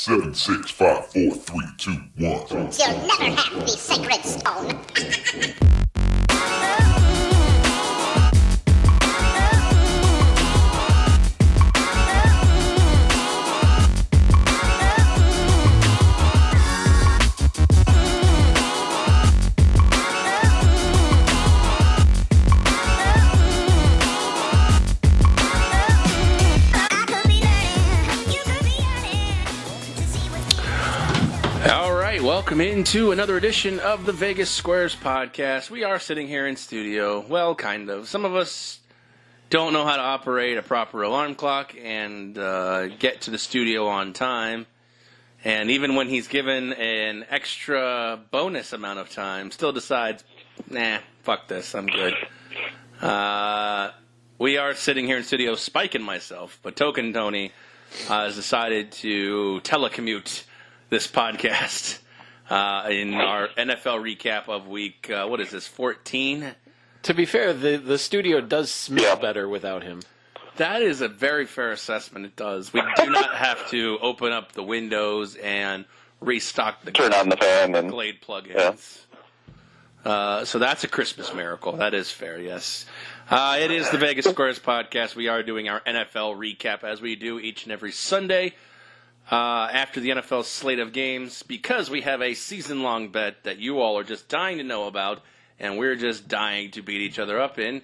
Seven, 6, 5, 4, 3, 2, 1. You'll never have the sacred stone. Welcome into another edition of the Vegas Squares podcast. We are sitting here in studio. Well, kind of. Some of us don't know how to operate a proper alarm clock and get to the studio on time. And even when he's given an extra bonus amount of time, still decides, nah, fuck this, I'm good. We are sitting here in studio, Spike and myself, but Token Tony has decided to telecommute this podcast. In our NFL recap of week, 14? To be fair, the studio does smell better without him. That is a very fair assessment. It does. We do not have to open up the windows and restock the turn on the fan and Glade plugins. Yeah. So that's a Christmas miracle. That is fair, yes. It is the Vegas Squares podcast. We are doing our NFL recap as we do each and every Sunday. After the NFL slate of games, because we have a season-long bet that you all are just dying to know about, and we're just dying to beat each other up in.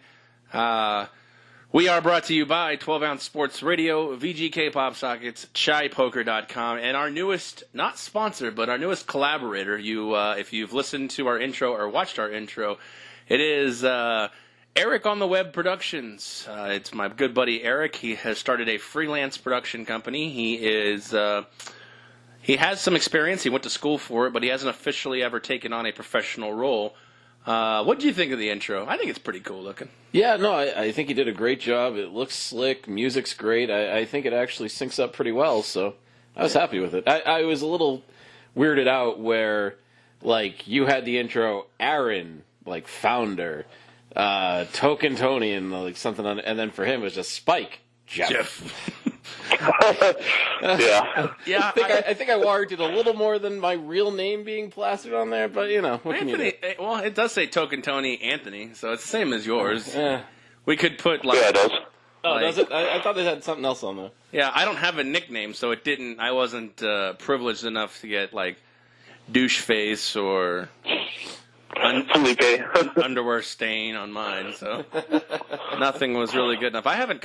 We are brought to you by 12-Ounce Sports Radio, VGK Pop Sockets, ChaiPoker.com, and our newest, not sponsor, but our newest collaborator. If you've listened to our intro or watched our intro, it is Eric on the Web Productions. It's my good buddy Eric. He has started a freelance production company. He has some experience. He went to school for it, but he hasn't officially ever taken on a professional role. What do you think of the intro? I think it's pretty cool looking. Yeah, no, I think he did a great job. It looks slick. Music's great. I think it actually syncs up pretty well, so I was happy with it. I was a little weirded out where, like, you had the intro, Aaron, like, founder, Token Tony, and like something on, and then for him it was just Spike Jeff. Yeah. I think I warranted a little more than my real name being plastered on there, but you know, what Anthony, can you do? Well, it does say Token Tony Anthony, so it's the same as yours. We could put like. Yeah, it does. Oh, does it? I thought it had something else on there. Yeah, I don't have a nickname, so it didn't. I wasn't privileged enough to get like douche face or. Underwear stain on mine, so nothing was really good enough. I don't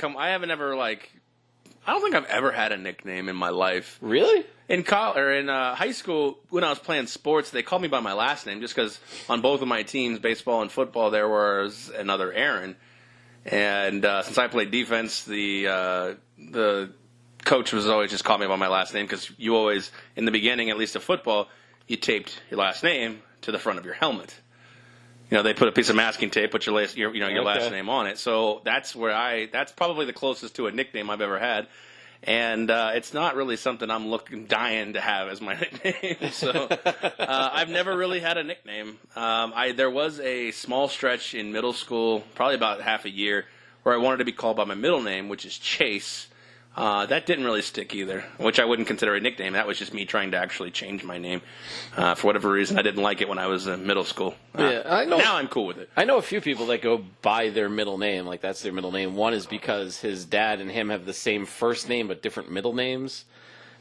think I've ever had a nickname in my life. Really? In high school, when I was playing sports, they called me by my last name just because on both of my teams, baseball and football, there was another Aaron. And since I played defense, the coach was always just calling me by my last name because you always, in the beginning, at least of football, you taped your last name to the front of your helmet. You know, they put a piece of masking tape, put your last name on it. So that's that's probably the closest to a nickname I've ever had. And it's not really something I'm dying to have as my nickname. So I've never really had a nickname. There was a small stretch in middle school, probably about half a year, where I wanted to be called by my middle name, which is Chase. That didn't really stick either, which I wouldn't consider a nickname. That was just me trying to actually change my name. For whatever reason, I didn't like it when I was in middle school. I know. Now I'm cool with it. I know a few people that go by their middle name, like that's their middle name. One is because his dad and him have the same first name but different middle names.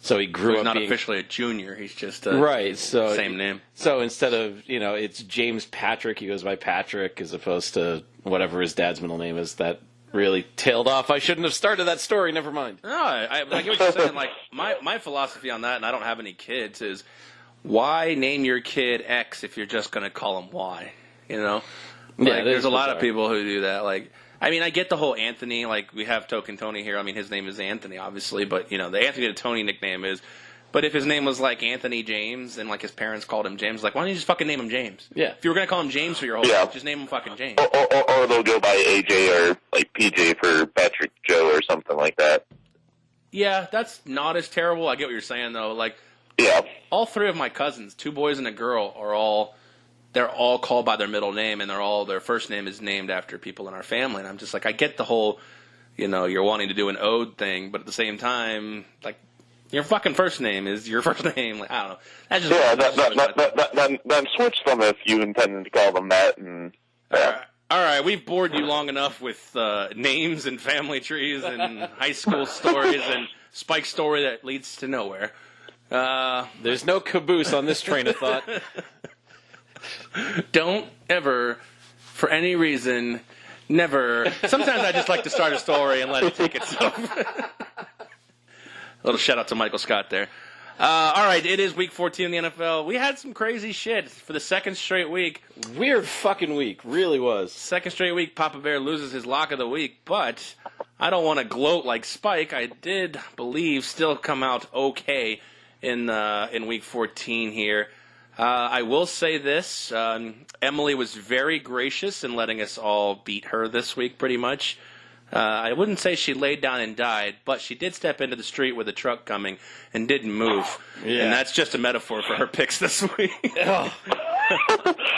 So he grew he's up not being officially a junior. He's just same name. So instead of, it's James Patrick, he goes by Patrick as opposed to whatever his dad's middle name is. That really tailed off. I shouldn't have started that story. Never mind. No, I get what you're saying. Like my philosophy on that, and I don't have any kids, is why name your kid X if you're just going to call him Y? You know, there's a lot of people who do that. Like, I mean, I get the whole Anthony. Like, we have Token Tony here. I mean, his name is Anthony, obviously, but the Anthony to Tony nickname is. But if his name was like Anthony James and like his parents called him James, like, why don't you just fucking name him James? Yeah. If you were going to call him James for your whole life, just name him fucking James. Or they'll go by AJ or like PJ for Patrick Joe or something like that. Yeah, that's not as terrible. I get what you're saying though. Like, all three of my cousins, 2 boys and a girl, they're all called by their middle name, and their first name is named after people in our family. And I'm just like, I get the whole, you're wanting to do an ode thing, but at the same time, like, Your fucking first name is your first name. Like, I don't know. That's just Then switch them if you intend to call them that. And All right, we've bored you long enough with names and family trees and high school stories and Spike's story that leads to nowhere. There's no caboose on this train of thought. Don't ever, for any reason, never. Sometimes I just like to start a story and let it take itself. A little shout out to Michael Scott there. All right, it is week 14 in the NFL. We had some crazy shit for the second straight week. Weird fucking week, really was. Second straight week, Papa Bear loses his lock of the week, but I don't want to gloat like Spike. I did believe still come out okay in week 14 here. I will say this. Emily was very gracious in letting us all beat her this week, pretty much. I wouldn't say she laid down and died, but she did step into the street with a truck coming and didn't move. Yeah. And that's just a metaphor for her picks this week.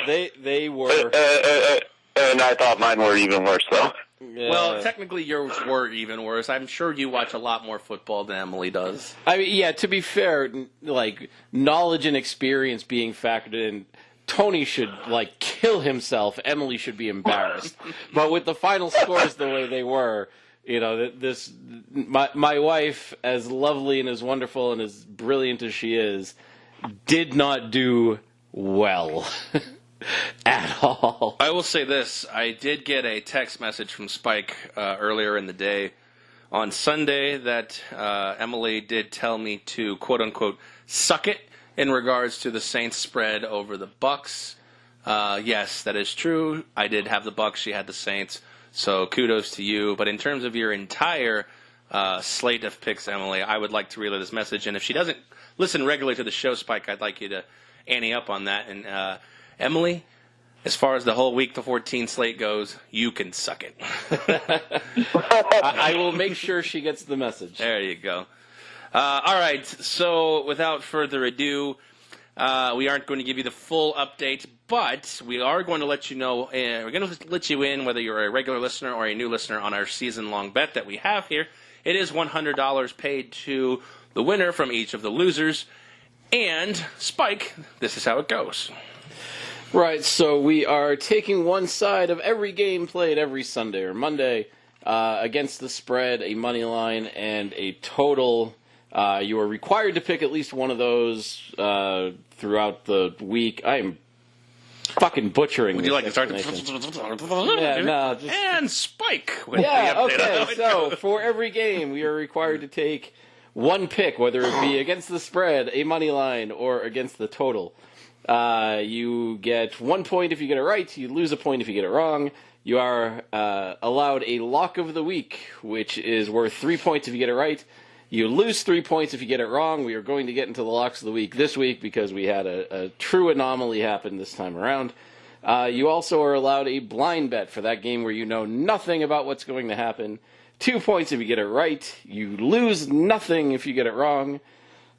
They were. And I thought mine were even worse, though. Well, technically yours were even worse. I'm sure you watch a lot more football than Emily does. I mean, yeah, to be fair, like, knowledge and experience being factored in, Tony should, like, kill himself. Emily should be embarrassed. But with the final scores the way they were, you know, my wife, as lovely and as wonderful and as brilliant as she is, did not do well at all. I will say this. I did get a text message from Spike earlier in the day on Sunday that Emily did tell me to, quote-unquote, suck it in regards to the Saints spread over the Bucks. Yes, that is true. I did have the Bucks. She had the Saints. So kudos to you. But in terms of your entire slate of picks, Emily, I would like to relay this message. And if she doesn't listen regularly to the show, Spike, I'd like you to ante up on that. And Emily, as far as the whole week the 14 slate goes, you can suck it. I will make sure she gets the message. There you go. All right, so without further ado, we aren't going to give you the full update, but we are going to let you know, we're going to let you in, whether you're a regular listener or a new listener, on our season-long bet that we have here. It is $100 paid to the winner from each of the losers. And, Spike, this is how it goes. Right, so we are taking one side of every game played every Sunday or Monday against the spread, a money line, and a total. You are required to pick at least one of those throughout the week. I am fucking butchering. Would you like to start? Yeah, no, just... And Spike. With yeah, the update. okay. So for every game, we are required to take one pick, whether it be against the spread, a money line, or against the total. You get 1 point if you get it right. You lose a point if you get it wrong. You are allowed a lock of the week, which is worth 3 points if you get it right. You lose 3 points if you get it wrong. We are going to get into the locks of the week this week because we had a true anomaly happen this time around. You also are allowed a blind bet for that game where you know nothing about what's going to happen. 2 points if you get it right. You lose nothing if you get it wrong.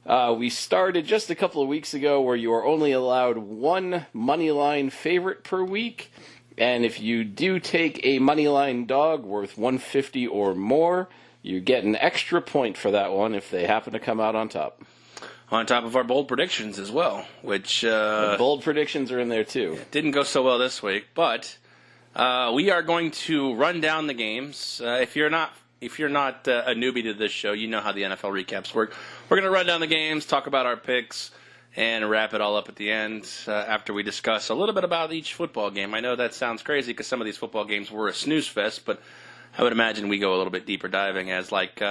We started just a couple of weeks ago where you are only allowed one moneyline favorite per week. And if you do take a moneyline dog worth $150 or more, you get an extra point for that one if they happen to come out on top. On top of our bold predictions as well, which... The bold predictions are in there too. Didn't go so well this week, but we are going to run down the games. If you're not a newbie to this show, you know how the NFL recaps work. We're going to run down the games, talk about our picks, and wrap it all up at the end after we discuss a little bit about each football game. I know that sounds crazy because some of these football games were a snooze fest, but I would imagine we go a little bit deeper diving as like,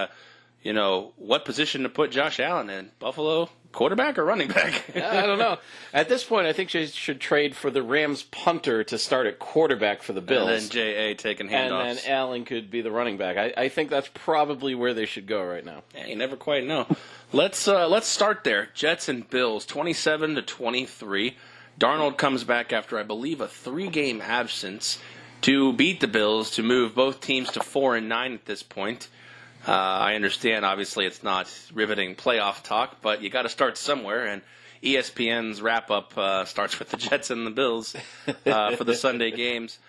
what position to put Josh Allen in? Buffalo quarterback or running back? I don't know. At this point, I think she should trade for the Rams punter to start at quarterback for the Bills. And then J.A. taking handoffs. And then Allen could be the running back. I think that's probably where they should go right now. Yeah, you never quite know. Let's start there. Jets and Bills, 27-23. Darnold comes back after, I believe, a 3-game absence to beat the Bills, to move both teams to 4-9 at this point. I understand, obviously, it's not riveting playoff talk, but you got to start somewhere, and ESPN's wrap-up starts with the Jets and the Bills for the Sunday games.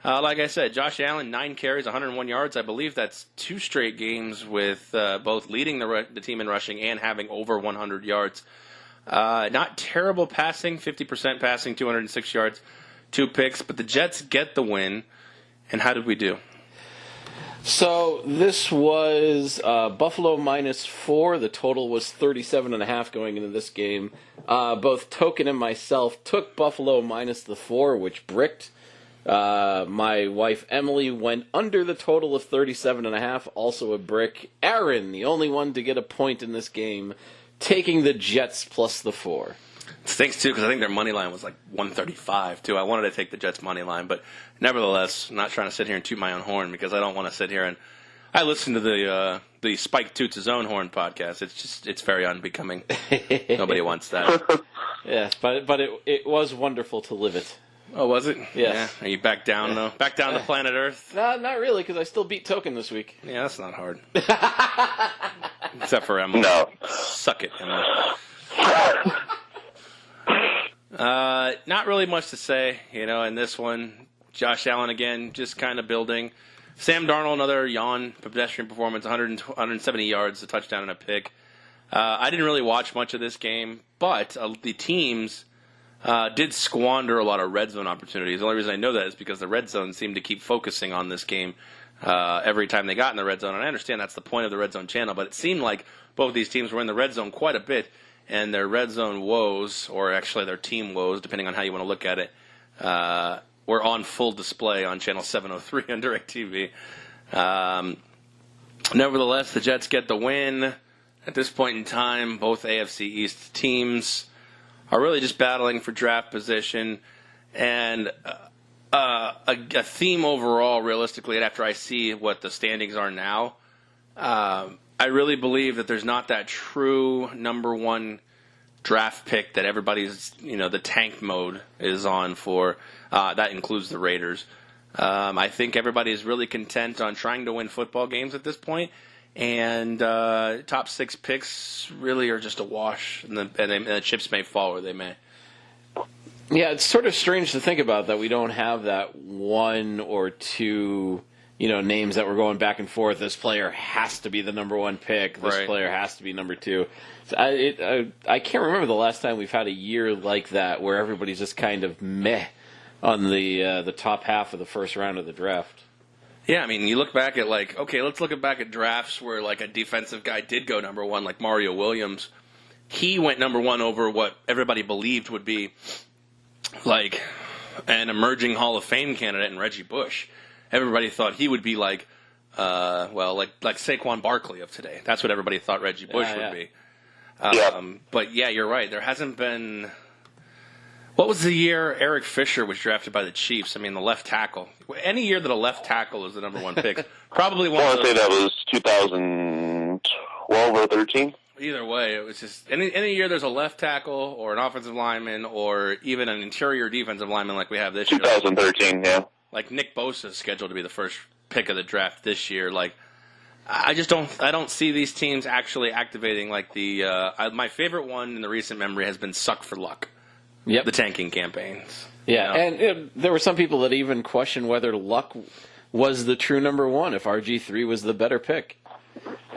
Like I said, Josh Allen, 9 carries, 101 yards. I believe that's 2 straight games with both leading the team in rushing and having over 100 yards. Not terrible passing, 50% passing, 206 yards, 2 picks. But the Jets get the win. And how did we do? So this was Buffalo -4. The total was 37.5 going into this game. Both Token and myself took Buffalo minus the 4, which bricked. My wife Emily went under the total of 37.5, also a brick. Aaron, the only one to get a point in this game, taking the Jets plus the 4. Stinks, too, because I think their money line was like 135, too. I wanted to take the Jets' money line, but nevertheless, I'm not trying to sit here and toot my own horn because I don't want to sit here and... I listen to the Spike Toots His Own Horn podcast. It's very unbecoming. Nobody wants that. Yes, but it was wonderful to live it. Oh, was it? Yes. Yeah. Are you back down, though? Back down to planet Earth? Not really, because I still beat Token this week. Yeah, that's not hard. Except for Emily. No. Suck it, Emily. Not really much to say, in this one. Josh Allen, again, just kind of building. Sam Darnold, another yawn pedestrian performance, 170 yards, a touchdown and a pick. I didn't really watch much of this game, but the teams did squander a lot of red zone opportunities. The only reason I know that is because the red zone seemed to keep focusing on this game every time they got in the red zone. And I understand that's the point of the red zone channel, but it seemed like both these teams were in the red zone quite a bit, and their red zone woes, or actually their team woes, depending on how you want to look at it, were on full display on Channel 703 on DirecTV. Nevertheless, the Jets get the win. At this point in time, both AFC East teams are really just battling for draft position. And a theme overall, realistically, and after I see what the standings are now, I really believe that there's not that true number one draft pick that everybody's, the tank mode is on for. That includes the Raiders. I think everybody is really content on trying to win football games at this point, and top 6 picks really are just a wash, and the chips may fall where they may. Yeah, it's sort of strange to think about that we don't have that 1 or 2, names that we're going back and forth. This player has to be the number 1 pick. This Right. player has to be number 2. So I can't remember the last time we've had a year like that where everybody's just kind of meh on the top half of the first round of the draft. Yeah, I mean, you look back at let's look back at drafts where a defensive guy did go number 1, like Mario Williams. He went number 1 over what everybody believed would be an emerging Hall of Fame candidate in Reggie Bush. Everybody thought he would be like Saquon Barkley of today. That's what everybody thought Reggie Bush would be. But yeah, you're right. There hasn't been. What was the year Eric Fisher was drafted by the Chiefs? I mean, the left tackle. Any year that a left tackle is the number 1 pick, probably one. I of want to those. say that was 2012 or 13. Either way, it was just any year there's a left tackle or an offensive lineman or even an interior defensive lineman like we have this year. 2013, yeah. Like Nick Bosa is scheduled to be the first pick of the draft this year. I don't see these teams actually activating my favorite one in the recent memory has been Suck for Luck. Yep. The tanking campaigns. Yeah, and there were some people that even questioned whether Luck was the true number 1 if RG3 was the better pick.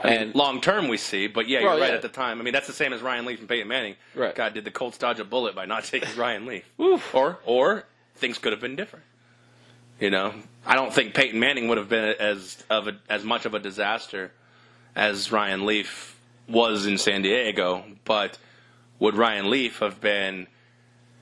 And long term we see, but yeah, Well, you're right yeah. at the time. I mean, that's the same as Ryan Leaf and Peyton Manning. Right. God, did the Colts dodge a bullet by not taking Ryan Leaf? Oof. Or things could have been different. I don't think Peyton Manning would have been as much of a disaster as Ryan Leaf was in San Diego, but would Ryan Leaf have been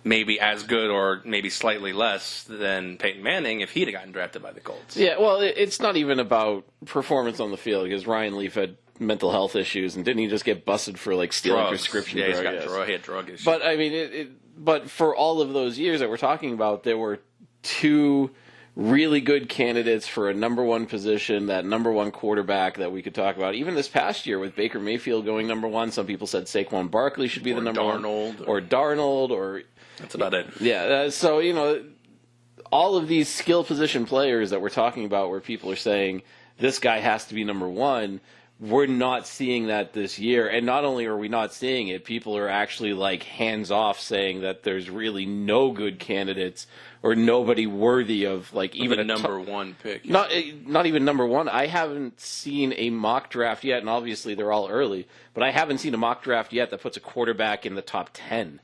maybe as good or maybe slightly less than Peyton Manning if he'd have gotten drafted by the Colts? Yeah, well, it's not even about performance on the field because Ryan Leaf had mental health issues, and didn't he just get busted for stealing Drugs. prescription Yeah, drugs? he had drug issues. But I mean, but for all of those years that we're talking about, there were 2 really good candidates for a number 1 position, that number 1 quarterback that we could talk about. Even this past year with Baker Mayfield going number 1, some people said Saquon Barkley should be the number 1, or Darnold, or that's about it. yeah. So all of these skill position players that we're talking about, where people are saying this guy has to be number 1, we're not seeing that this year. And not only are we not seeing it, people are actually like hands off saying that there's really no good candidates or nobody worthy of like even the a number one pick. Not even number one. I haven't seen a mock draft yet, and obviously they're all early, but I haven't seen a mock draft yet that puts a quarterback in the top 10.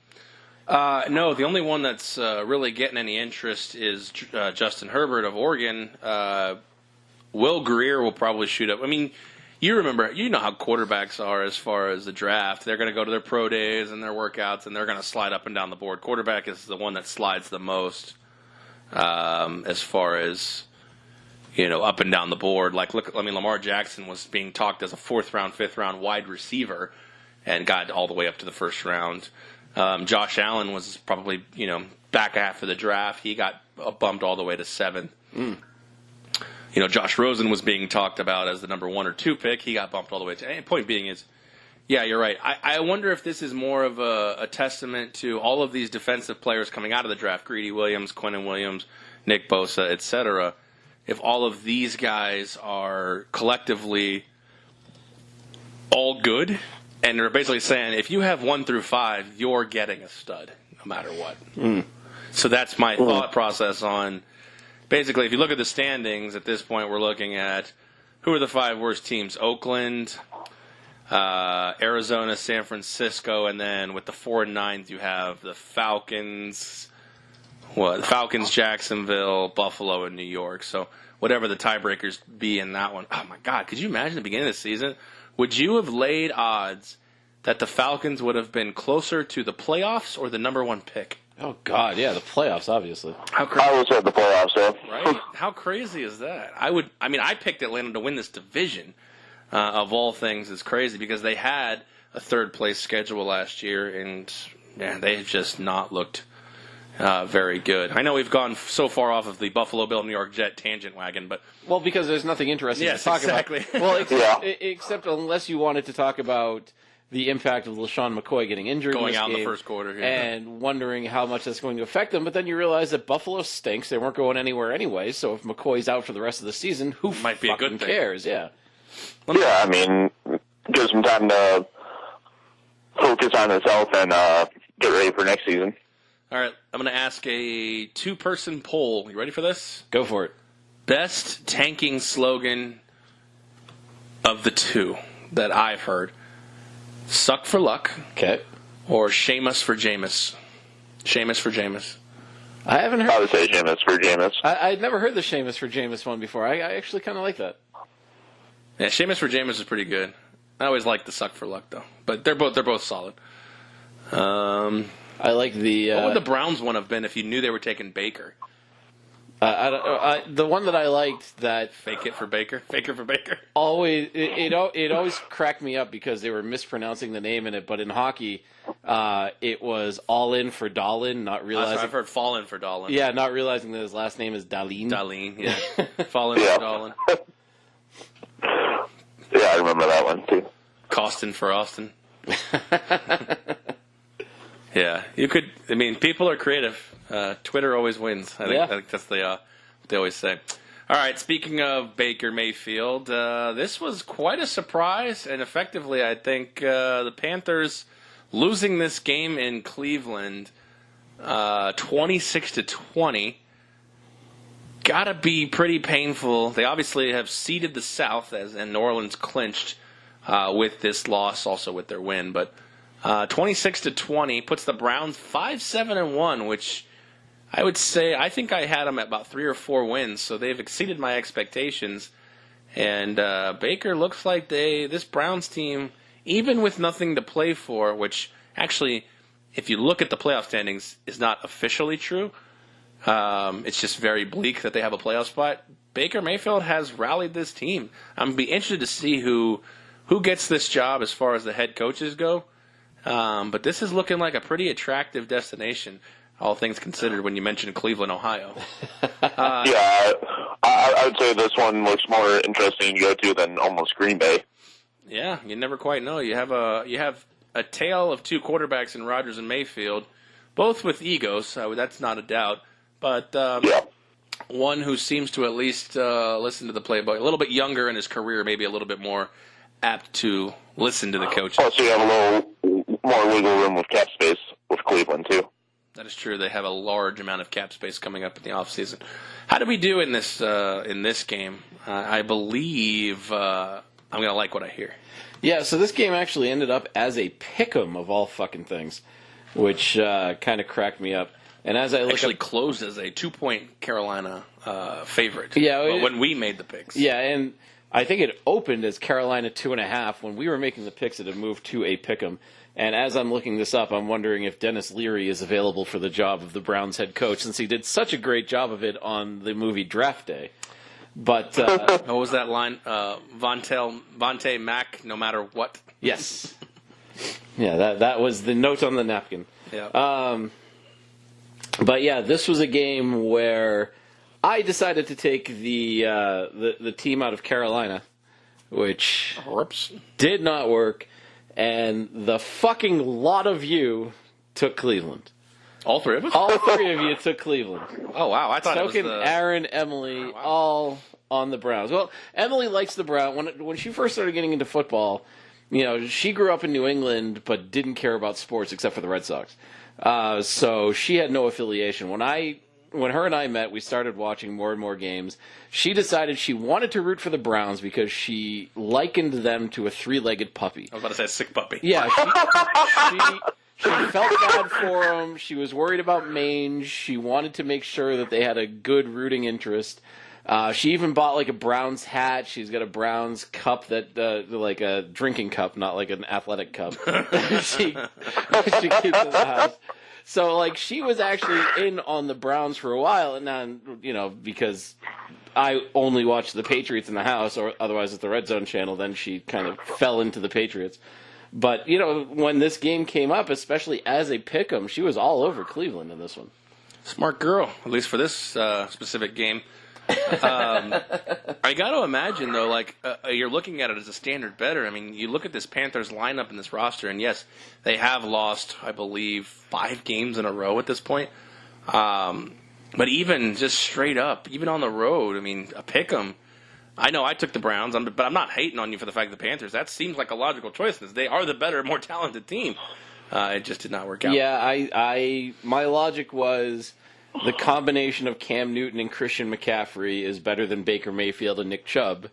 No, the only one that's really getting any interest is Justin Herbert of Oregon. Will Greer will probably shoot up. I mean, you know how quarterbacks are as far as the draft. They're going to go to their pro days and their workouts, and they're going to slide up and down the board. Quarterback is the one that slides the most as far as, up and down the board. Like, Lamar Jackson was being talked as a 4th round, 5th round wide receiver and got all the way up to the 1st round. Josh Allen was probably, back half of the draft. He got bumped all the way to 7th. Josh Rosen was being talked about as the number 1 or 2 pick. He got bumped all the way to. Point being is, yeah, you're right. I wonder if this is more of a testament to all of these defensive players coming out of the draft: Greedy Williams, Quinnen Williams, Nick Bosa, etc. If all of these guys are collectively all good, and they're basically saying if you have 1 through 5, you're getting a stud no matter what. So that's my thought process on. Basically, if you look at the standings at this point, we're looking at who are the 5 worst teams: Oakland, Arizona, San Francisco, and then with the 4 and 9s, you have the Falcons, Jacksonville, Buffalo, and New York. So whatever the tiebreakers be in that one. Oh my God, could you imagine the beginning of the season? Would you have laid odds that the Falcons would have been closer to the playoffs or the number 1 pick? Oh God, yeah, the playoffs, obviously. I would say the playoffs, though. Right? How crazy is that? I picked Atlanta to win this division. Of all things, is crazy because they had a 3rd place schedule last year, and they've just not looked very good. I know we've gone so far off of the Buffalo Bill New York Jet tangent wagon, but because there's nothing interesting to talk exactly. about. Except unless you wanted to talk about the impact of LaShawn McCoy getting injured going in this out game, in the 1st quarter, and wondering how much that's going to affect them. But then you realize that Buffalo stinks; they weren't going anywhere anyway. So if McCoy's out for the rest of the season, who might be a good thing. Cares? Yeah. Yeah, I mean, gives him time to focus on himself and get ready for next season. All right, I'm going to ask a 2-person poll. You ready for this? Go for it. Best tanking slogan of the 2 that I've heard: "Suck for luck," Okay. or "Seamus for Jameis." Seamus for Jameis. I haven't heard. I would say Jameis for Jameis. I'd never heard the Seamus for Jameis one before. I actually kind of like that. Yeah, Seamus for Jameis is pretty good. I always like the suck for luck though, but they're both solid. I like the. What would the Browns one have been if you knew they were taking Baker? The one that I liked that Fake it for Baker, Faker for Baker. always it always cracked me up because they were mispronouncing the name in it. But in hockey, it was all in for Dahlin, not realizing. I've heard fall in for Dahlin. Yeah, not realizing that his last name is Dahlin. Dahlin, yeah. Fall in for Dahlin. Yeah, I remember that one, too. Costin for Austin. Yeah, you could. I mean, people are creative. Twitter always wins. I think that's what they always say. All right, speaking of Baker Mayfield, this was quite a surprise, and effectively, I think the Panthers losing this game in Cleveland, 26-20, gotta be pretty painful. They obviously have seeded the South, and New Orleans clinched with this loss, also with their win, but 26-20 puts the Browns 5-7-1, which I would say I think I had them at about 3 or 4 wins, so they've exceeded my expectations. And Baker looks like this Browns team, even with nothing to play for, which actually, if you look at the playoff standings, is not officially true. It's just very bleak that they have a playoff spot. Baker Mayfield has rallied this team. I'm going to be interested to see who gets this job as far as the head coaches go. But this is looking like a pretty attractive destination, all things considered, when you mention Cleveland, Ohio. Yeah, I would say this one looks more interesting to go to than almost Green Bay. Yeah, you never quite know. You have a tale of 2 quarterbacks in Rodgers and Mayfield, both with egos. That's not a doubt. But one who seems to at least listen to the playbook, a little bit younger in his career, maybe a little bit more apt to listen to the coaches. Plus, you have a little more wiggle room with cap space with Cleveland too. That is true. They have a large amount of cap space coming up in the offseason. How did we do in this game? I believe I'm going to like what I hear. Yeah, so this game actually ended up as a pick'em of all fucking things, which kind of cracked me up. And as I look Actually up, closed as a 2-point Carolina favorite. Yeah, when we made the picks. yeah, and I think it opened as Carolina 2.5. When we were making the picks, it had moved to a pick'em. And as I'm looking this up, I'm wondering if Dennis Leary is available for the job of the Browns head coach, since he did such a great job of it on the movie Draft Day. But What was that line? Vontae Mack, no matter what. yes, yeah, that was the note on the napkin. Yeah. But yeah, this was a game where I decided to take the team out of Carolina, which Whoops. did not work, and the fucking lot of you took Cleveland. All three of us? All three of you took Cleveland. Oh, wow. I thought Token, it was Aaron, Emily, all on the Browns. Well, Emily likes the Browns. When she first started getting into football, she grew up in New England but didn't care about sports except for the Red Sox. So she had no affiliation. When her and I met, we started watching more and more games. She decided she wanted to root for the Browns because she likened them to a 3-legged puppy. I was about to say sick puppy. Yeah, she felt bad for them. She was worried about mange. She wanted to make sure that they had a good rooting interest. She even bought like a Browns hat. She's got a Browns cup that, like a drinking cup, not like an athletic cup. she keeps in the house. So like she was actually in on the Browns for a while, and then because I only watched the Patriots in the house, or otherwise it's the Red Zone channel. Then she kind of fell into the Patriots. But when this game came up, especially as a pick'em, she was all over Cleveland in this one. Smart girl, at least for this specific game. I got to imagine, though, you're looking at it as a standard better. I mean, you look at this Panthers lineup in this roster, and yes, they have lost, I believe, 5 games in a row at this point. But even just straight up, even on the road, I mean, a pick'em. I know I took the Browns, but I'm not hating on you for the fact of the Panthers. That seems like a logical choice. They are the better, more talented team. It just did not work out. Yeah, my logic was the combination of Cam Newton and Christian McCaffrey is better than Baker Mayfield and Nick Chubb.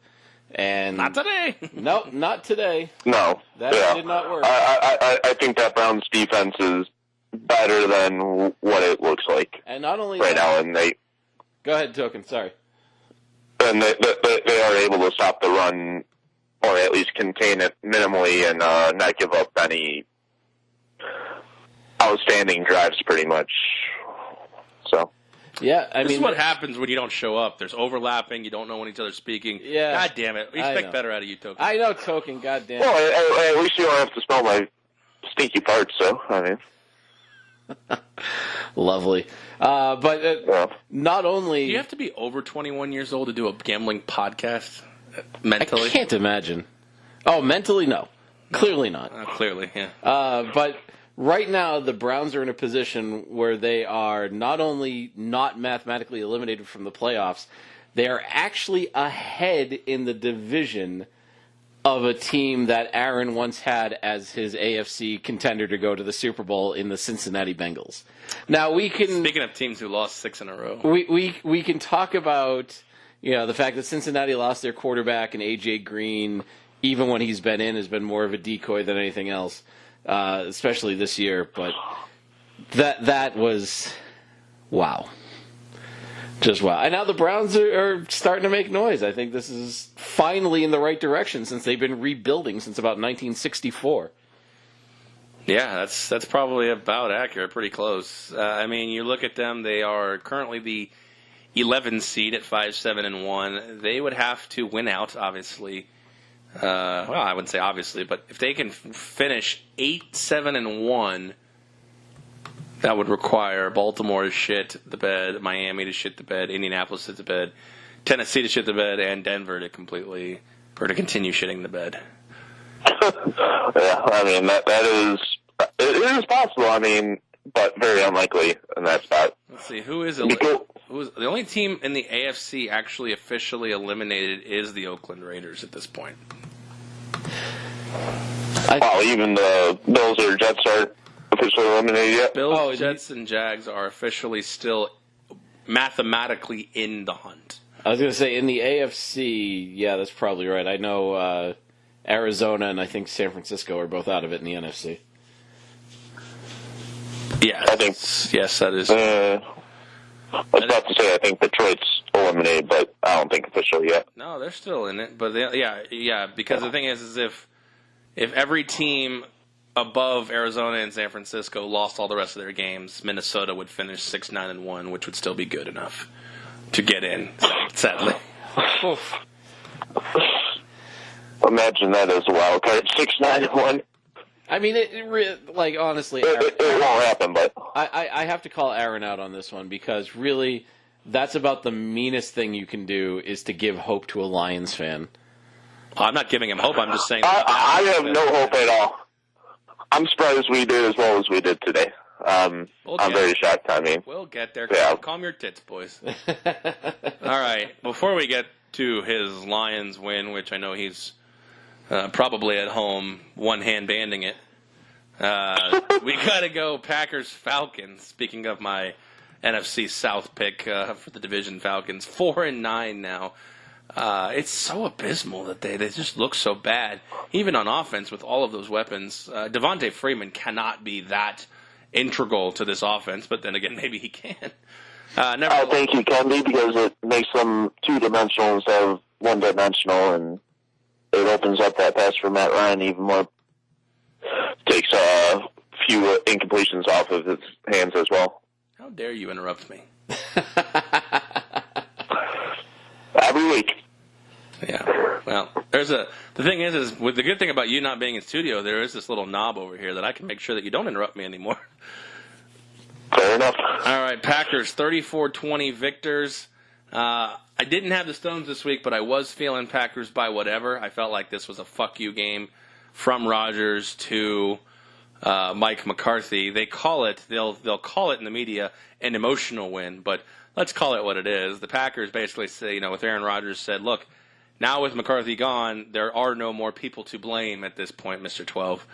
And Not today. Nope, not today. No, That did not work. I think that Browns defense is better than what it looks like And not only right that, now, and go ahead, Token. Sorry. they are able to stop the run, or at least contain it minimally, and not give up any outstanding drives, pretty much. So. Yeah, This is what happens when you don't show up. There's overlapping. You don't know when each other's speaking. Yeah. God damn it. We expect better out of you, Token. I know, Token. Goddamn. Well, at least you don't have to smell my stinky parts. So I mean, Lovely. But not only Do you have to be over 21 years old to do a gambling podcast mentally? I can't imagine. Oh, mentally, no. Clearly not. Clearly, yeah. But right now, the Browns are in a position where they are not only not mathematically eliminated from the playoffs, they are actually ahead in the division of a team that Aaron once had as his AFC contender to go to the Super Bowl in the Cincinnati Bengals. Now, we can... Speaking of teams who lost 6 in a row. We can talk about the fact that Cincinnati lost their quarterback, and A.J. Green, even when he's been in, has been more of a decoy than anything else, especially this year. But that was wow. Just wow. And now the Browns are starting to make noise. I think this is finally in the right direction since they've been rebuilding since about 1964. Yeah, that's probably about accurate, pretty close. I mean, you look at them, they are currently the 11 seed at 5-7-1. They would have to win out, obviously. Well, I wouldn't say obviously, but if they can finish 8-7-1, that would require Baltimore to shit the bed, Miami to shit the bed, Indianapolis to shit the bed, Tennessee to shit the bed, and Denver to continue shitting the bed. Yeah, I mean it is possible. I mean, but very unlikely in that spot. Let's see who is the only team in the AFC actually officially eliminated is the Oakland Raiders at this point. Wow, even the Bills or Jets aren't officially eliminated yet. Bills, Jets, and Jags are officially still mathematically in the hunt. I was going to say, in the AFC, yeah, that's probably right. I know Arizona and I think San Francisco are both out of it in the NFC. Yeah, I think. Yes, that is. I was about to say I think Detroit's eliminated, but I don't think officially yet. No, they're still in it. But yeah, because the thing is if every team above Arizona and San Francisco lost all the rest of their games, Minnesota would finish 6-9-1, which would still be good enough to get in. Sadly. Imagine that as a wild card, 6-9-1. I mean, honestly, It won't happen, but I have to call Aaron out on this one because really, that's about the meanest thing you can do is to give hope to a Lions fan. I'm not giving him hope. I'm just saying. I have no hope at all. I'm surprised we did as well as we did today. I'm very shocked. I mean, we'll get there. Yeah. Calm your tits, boys. All right. Before we get to his Lions win, which I know he's probably at home one-hand banding it, we got to go Packers-Falcons. Speaking of my NFC South pick for the division, Falcons, 4-9 now. It's so abysmal that they just look so bad, even on offense with all of those weapons. Devontae Freeman cannot be that integral to this offense, but then again, maybe he can. I think he can be because it makes them two-dimensional instead of one-dimensional, and it opens up that pass for Matt Ryan even more. Takes a few incompletions off of his hands as well. How dare you interrupt me? Every week. Yeah. Well, the thing is with the good thing about you not being in studio, there is this little knob over here that I can make sure that you don't interrupt me anymore. Fair enough. All right, Packers 34-20 victors. I didn't have the Stones this week, but I was feeling Packers by whatever. I felt like this was a fuck you game from Rodgers to Mike McCarthy. They'll call it in the media an emotional win, but let's call it what it is. The Packers basically say, with Aaron Rodgers said, look, now with McCarthy gone, there are no more people to blame at this point, Mr. 12.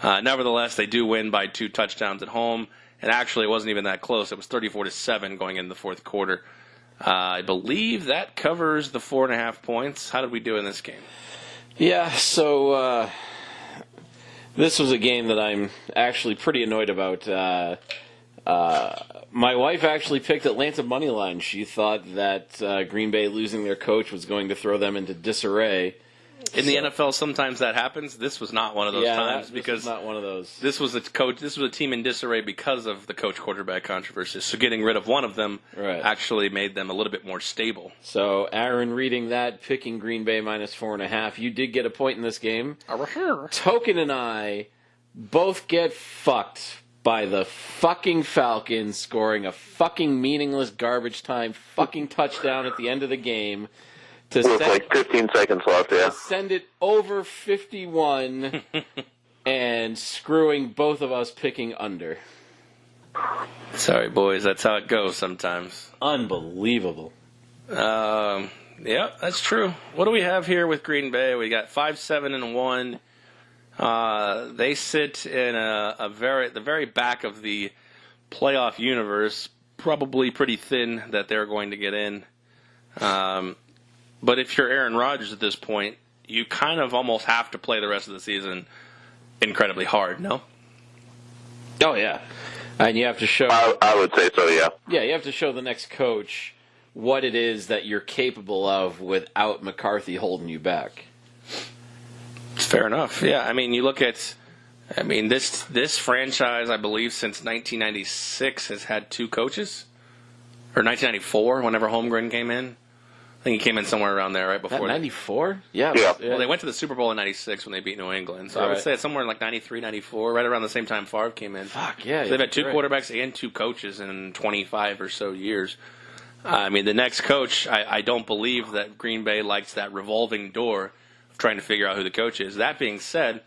Nevertheless, they do win by 2 touchdowns at home, and actually it wasn't even that close. It was 34-7 going into the fourth quarter. I believe that covers the 4.5 points. How did we do in this game? Yeah, so this was a game that I'm actually pretty annoyed about. My wife actually picked Atlanta money line. She thought that Green Bay losing their coach was going to throw them into disarray. In the NFL, sometimes that happens. This was not one of those times because was not one of those. This was a team in disarray because of the coach-quarterback controversy. So getting rid of one of them actually made them a little bit more stable. So Aaron reading that, picking Green Bay minus 4.5. You did get a point in this game. Token and I both get fucked by the fucking Falcons scoring a fucking meaningless garbage time fucking touchdown at the end of the game. With like 15 seconds left, yeah. To send it over 51 and screwing both of us picking under. Sorry, boys. That's how it goes sometimes. Unbelievable. Yeah, that's true. What do we have here with Green Bay? We got 5-7-1. They sit in the very back of the playoff universe, probably pretty thin that they're going to get in. But if you're Aaron Rodgers at this point, you kind of almost have to play the rest of the season incredibly hard, no? Oh, yeah. And you have to show... I would say so, yeah. Yeah, you have to show the next coach what it is that you're capable of without McCarthy holding you back. Fair enough. Yeah, I mean, you look at... this franchise, I believe, since 1996 has had 2 coaches. Or 1994, whenever Holmgren came in. I think he came in somewhere around there right before. 94? Yeah. Well, they went to the Super Bowl in 96 when they beat New England. So I would say it's somewhere in like 93, 94, right around the same time Favre came in. Fuck, yeah. So they've had 2 quarterbacks and 2 coaches in 25 or so years. I mean, the next coach, I don't believe that Green Bay likes that revolving door of trying to figure out who the coach is. That being said,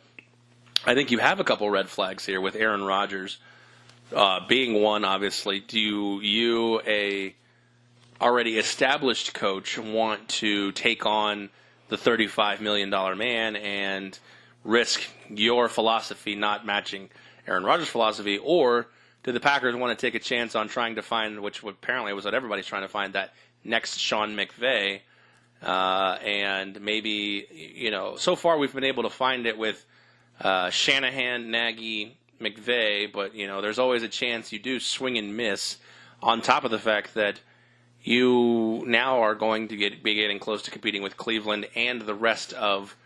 I think you have a couple red flags here with Aaron Rodgers being one, obviously. Do you, a already established coach, want to take on the $35 million man and risk your philosophy not matching Aaron Rodgers' philosophy, or do the Packers want to take a chance on trying to find, which apparently was what everybody's trying to find, that next Sean McVay? And maybe, so far we've been able to find it with Shanahan, Nagy, McVay, but, there's always a chance you do swing and miss, on top of the fact that you now are going to be getting close to competing with Cleveland and the rest of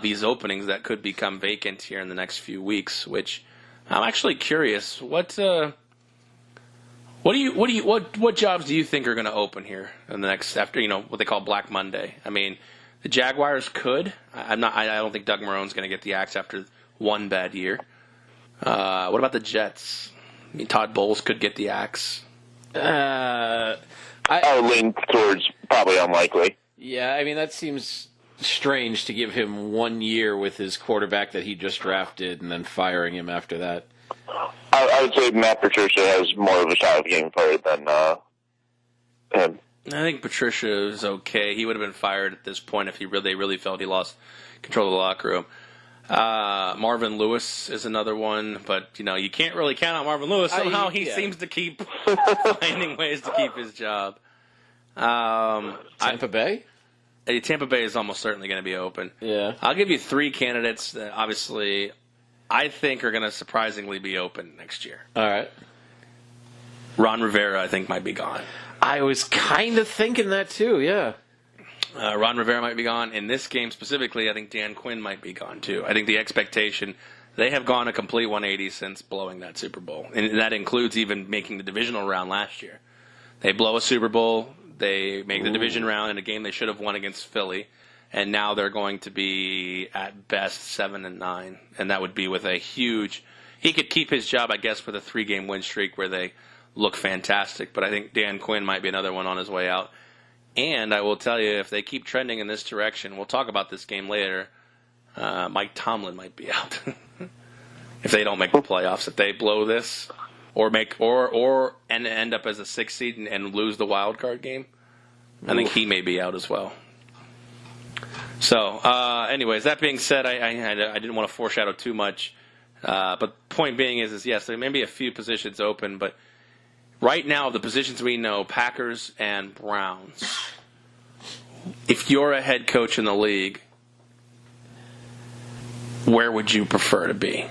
these openings that could become vacant here in the next few weeks, which I'm actually curious. What jobs do you think are going to open here in the next, after, what they call Black Monday? I mean, the Jaguars could. I don't think Doug Marone's going to get the axe after one bad year. What about the Jets? I mean, Todd Bowles could get the axe. I would lean towards probably unlikely. Yeah, I mean, that seems strange to give him 1 year with his quarterback that he just drafted and then firing him after that. I would say Matt Patricia has more of a shot of getting fired than him. I think Patricia is okay. He would have been fired at this point if they really felt he lost control of the locker room. Marvin Lewis is another one, but you can't really count on Marvin Lewis. Somehow he seems to keep finding ways to keep his job. Tampa Bay? Tampa Bay is almost certainly going to be open. Yeah. I'll give you 3 candidates that obviously I think are going to surprisingly be open next year. All right. Ron Rivera, I think, might be gone. I was kind of thinking that too, yeah. Ron Rivera might be gone. In this game specifically, I think Dan Quinn might be gone too. I think the expectation, they have gone a complete 180 since blowing that Super Bowl. And that includes even making the divisional round last year. They blow a Super Bowl, they make the division round in a game they should have won against Philly, and now they're going to be at best 7-9. And that would be with a huge, he could keep his job, I guess, with a 3-game win streak where they look fantastic. But I think Dan Quinn might be another one on his way out. And I will tell you, if they keep trending in this direction, we'll talk about this game later, Mike Tomlin might be out. If they don't make the playoffs, if they blow this, or end up as a 6th seed and lose the wild card game, I think he may be out as well. So, anyways, that being said, I didn't want to foreshadow too much, but point being is yes, there may be a few positions open, but right now, the positions we know, Packers and Browns, if you're a head coach in the league, where would you prefer to be?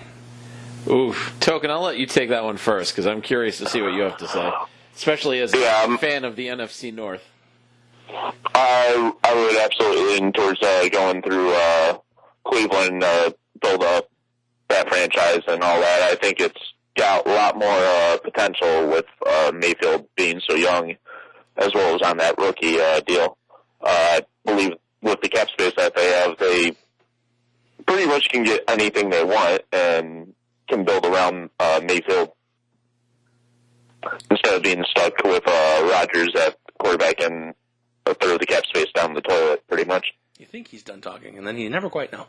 Oof. Token, I'll let you take that one first, because I'm curious to see what you have to say, especially as a fan of the NFC North. I would absolutely lean towards going through Cleveland, build up that franchise and all that. I think it's got a lot more potential with Mayfield being so young, as well as on that rookie deal. I believe with the cap space that they have, they pretty much can get anything they want and can build around Mayfield instead of being stuck with Rodgers at quarterback and a third of the cap space down the toilet, pretty much. You think he's done talking, and then you never quite know.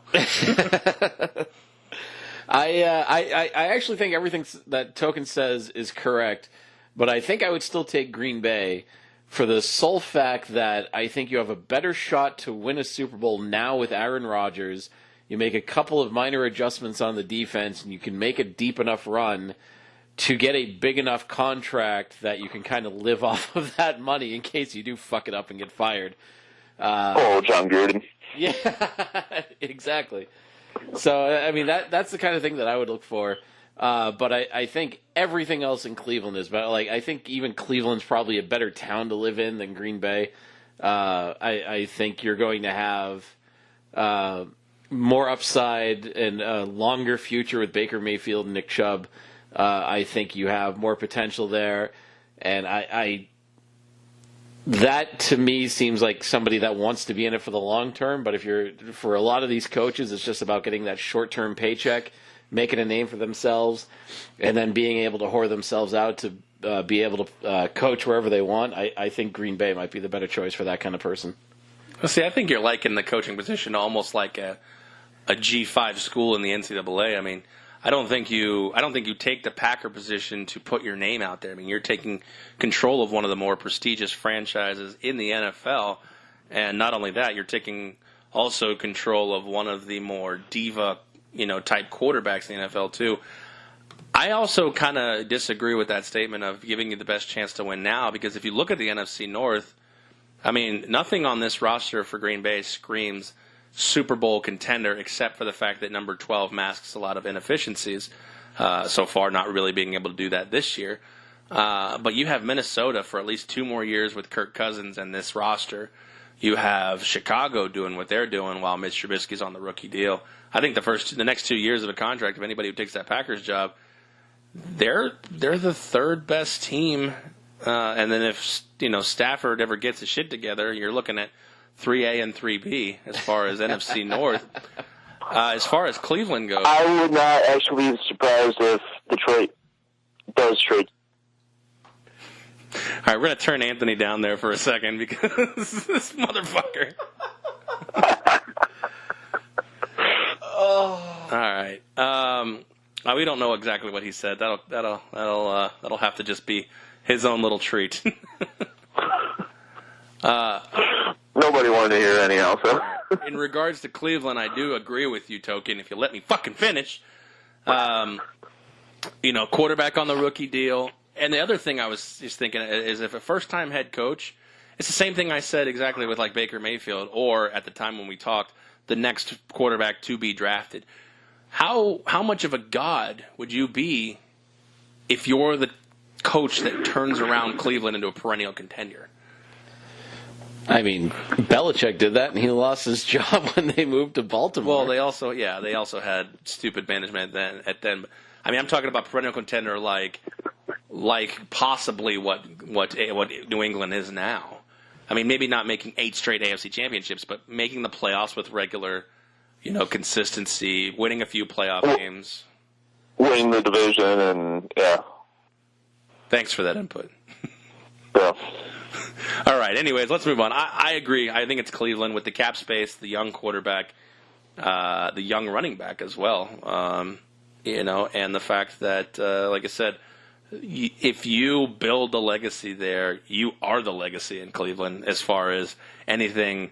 I actually think everything that Token says is correct, but I think I would still take Green Bay for the sole fact that I think you have a better shot to win a Super Bowl now with Aaron Rodgers. You make a couple of minor adjustments on the defense, and you can make a deep enough run to get a big enough contract that you can kind of live off of that money in case you do fuck it up and get fired. John Gruden. Yeah, exactly. So, I mean, that's the kind of thing that I would look for. But I think everything else in Cleveland is better. Like, I think even Cleveland's probably a better town to live in than Green Bay. I think you're going to have more upside and a longer future with Baker Mayfield and Nick Chubb. I think you have more potential there. And that to me seems like somebody that wants to be in it for the long term. But for a lot of these coaches, it's just about getting that short-term paycheck, making a name for themselves, and then being able to whore themselves out to be able to coach wherever they want. I think Green Bay might be the better choice for that kind of person. Well, see, I think you're liking the coaching position almost like a G5 school in the NCAA. I mean, I don't think you take the Packer position to put your name out there. I mean, you're taking control of one of the more prestigious franchises in the NFL, and not only that, you're taking also control of one of the more diva type quarterbacks in the NFL too. I also kind of disagree with that statement of giving you the best chance to win now, because if you look at the NFC North, I mean, nothing on this roster for Green Bay screams Super Bowl contender, except for the fact that number 12 masks a lot of inefficiencies so far, not really being able to do that this year. But you have Minnesota for at least 2 more years with Kirk Cousins and this roster. You have Chicago doing what they're doing while Mitch Trubisky's on the rookie deal. I think the next 2 years of a contract of anybody who takes that Packers job, they're the third best team. And then if Stafford ever gets his shit together, you're looking at 3A and 3B as far as NFC North. As far as Cleveland goes, I would not actually be surprised if Detroit does trade. All right, we're going to turn Anthony down there for a second because this motherfucker. All right. We don't know exactly what he said. That'll have to just be his own little treat. Nobody wanted to hear any else. In regards to Cleveland, I do agree with you, Token. If you let me fucking finish, quarterback on the rookie deal. And the other thing I was just thinking is if a first-time head coach, it's the same thing I said exactly with like Baker Mayfield, or at the time when we talked, the next quarterback to be drafted. How much of a god would you be if you're the coach that turns around Cleveland into a perennial contender? I mean, Belichick did that, and he lost his job when they moved to Baltimore. Well, they also had stupid management then. I mean, I'm talking about perennial contender like possibly what New England is now. I mean, maybe not making 8 straight AFC championships, but making the playoffs with regular, consistency, winning a few playoff games, winning the division, and yeah. Thanks for that input. Yeah. All right. Anyways, let's move on. I agree. I think it's Cleveland with the cap space, the young quarterback, the young running back as well. And the fact that, like I said, if you build a legacy there, you are the legacy in Cleveland as far as anything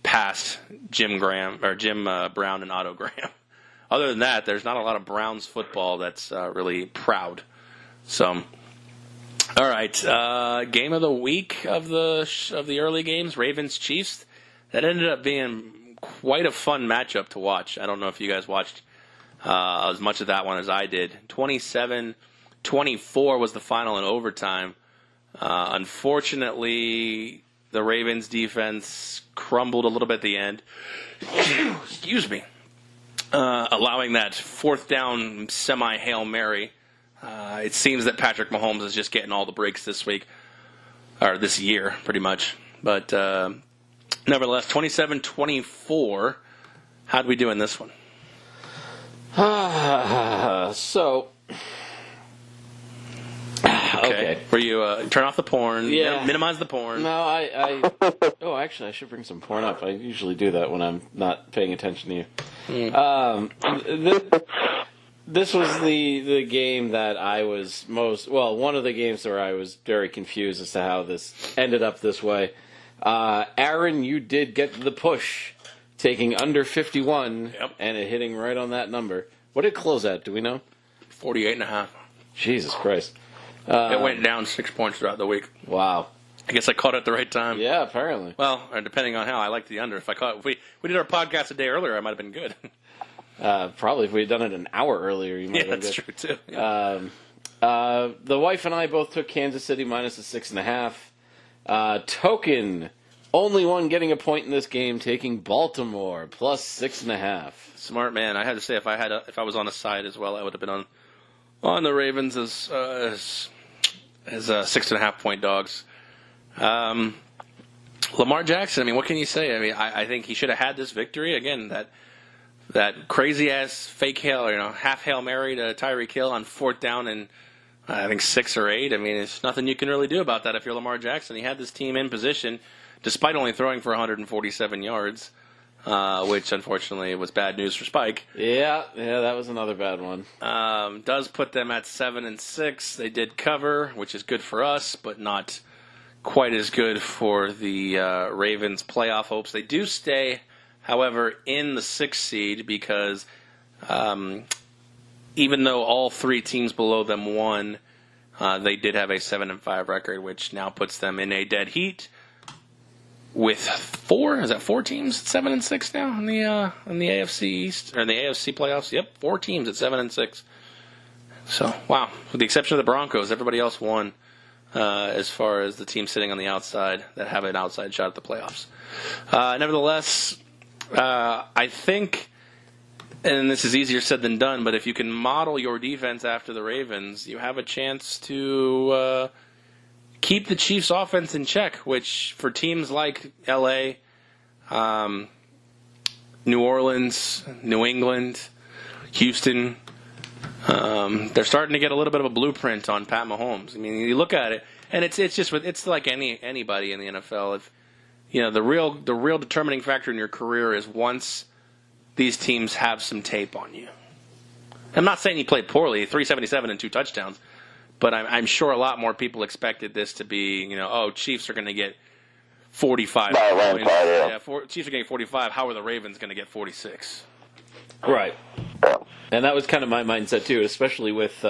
past Jim Brown and Otto Graham. Other than that, there's not a lot of Browns football that's really proud. So. All right, game of the week of the early games, Ravens-Chiefs. That ended up being quite a fun matchup to watch. I don't know if you guys watched as much of that one as I did. 27-24 was the final in overtime. Unfortunately, the Ravens defense crumbled a little bit at the end. Excuse me. Allowing that 4th down semi-Hail Mary. It seems that Patrick Mahomes is just getting all the breaks this week, or this year, pretty much. But nevertheless, 27-24. How'd we do in this one? Okay. Were you turn off the porn? Yeah. Minimize the porn. No, actually, I should bring some porn up. I usually do that when I'm not paying attention to you. This was the game that I was one of the games where I was very confused as to how this ended up this way. Aaron, you did get the push, taking under 51, and it hitting right on that number. What did it close at? Do we know? 48.5. Jesus Christ. It went down 6 points throughout the week. Wow. I guess I caught it at the right time. Yeah, apparently. Well, depending on how I like the under. If we did our podcast a day earlier, I might have been good. Probably if we had done it an hour earlier, you might have been good. That's true too. Yeah. The wife and I both took Kansas City minus the 6.5. Token, only one getting a point in this game, taking Baltimore plus 6.5. Smart man. I had to say if I was on the side as well, I would have been on the Ravens as 6.5 point dogs. Lamar Jackson. I mean, what can you say? I mean, I think he should have had this victory again. That crazy ass fake half Hail Mary to Tyreek Hill on 4th down and I think 6 or 8. I mean, there's nothing you can really do about that if you're Lamar Jackson. He had this team in position despite only throwing for 147 yards, which unfortunately was bad news for Spike. Yeah, that was another bad one. Does put them at 7-6. They did cover, which is good for us, but not quite as good for the Ravens' playoff hopes. They do stay, however, in the 6th seed because even though all three teams below them won, they did have a 7-5 record, which now puts them in a dead heat with four teams at 7-6 now in the AFC East or in the AFC playoffs. Yep, 4 teams at 7-6. So wow, with the exception of the Broncos, everybody else won as far as the team sitting on the outside that have an outside shot at the playoffs. Nevertheless, I think. And this is easier said than done, but if you can model your defense after the Ravens, you have a chance to keep the Chiefs' offense in check, which for teams like L.A., New Orleans, New England, Houston, they're starting to get a little bit of a blueprint on Pat Mahomes. I mean, you look at it, and it's like anybody in the NFL. If the real determining factor in your career is once these teams have some tape on you. I'm not saying he played poorly, 377 and 2 touchdowns, but I'm sure a lot more people expected this to be, Chiefs are going to get 45. Chiefs are getting 45. How are the Ravens going to get 46? Right. And that was kind of my mindset too, especially with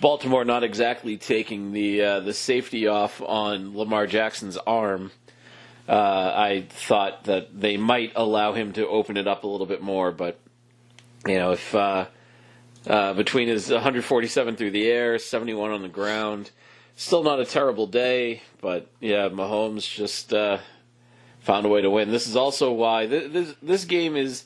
Baltimore not exactly taking the safety off on Lamar Jackson's arm. I thought that they might allow him to open it up a little bit more, but if between his 147 through the air, 71 on the ground, still not a terrible day. But yeah, Mahomes just found a way to win. This is also why this game is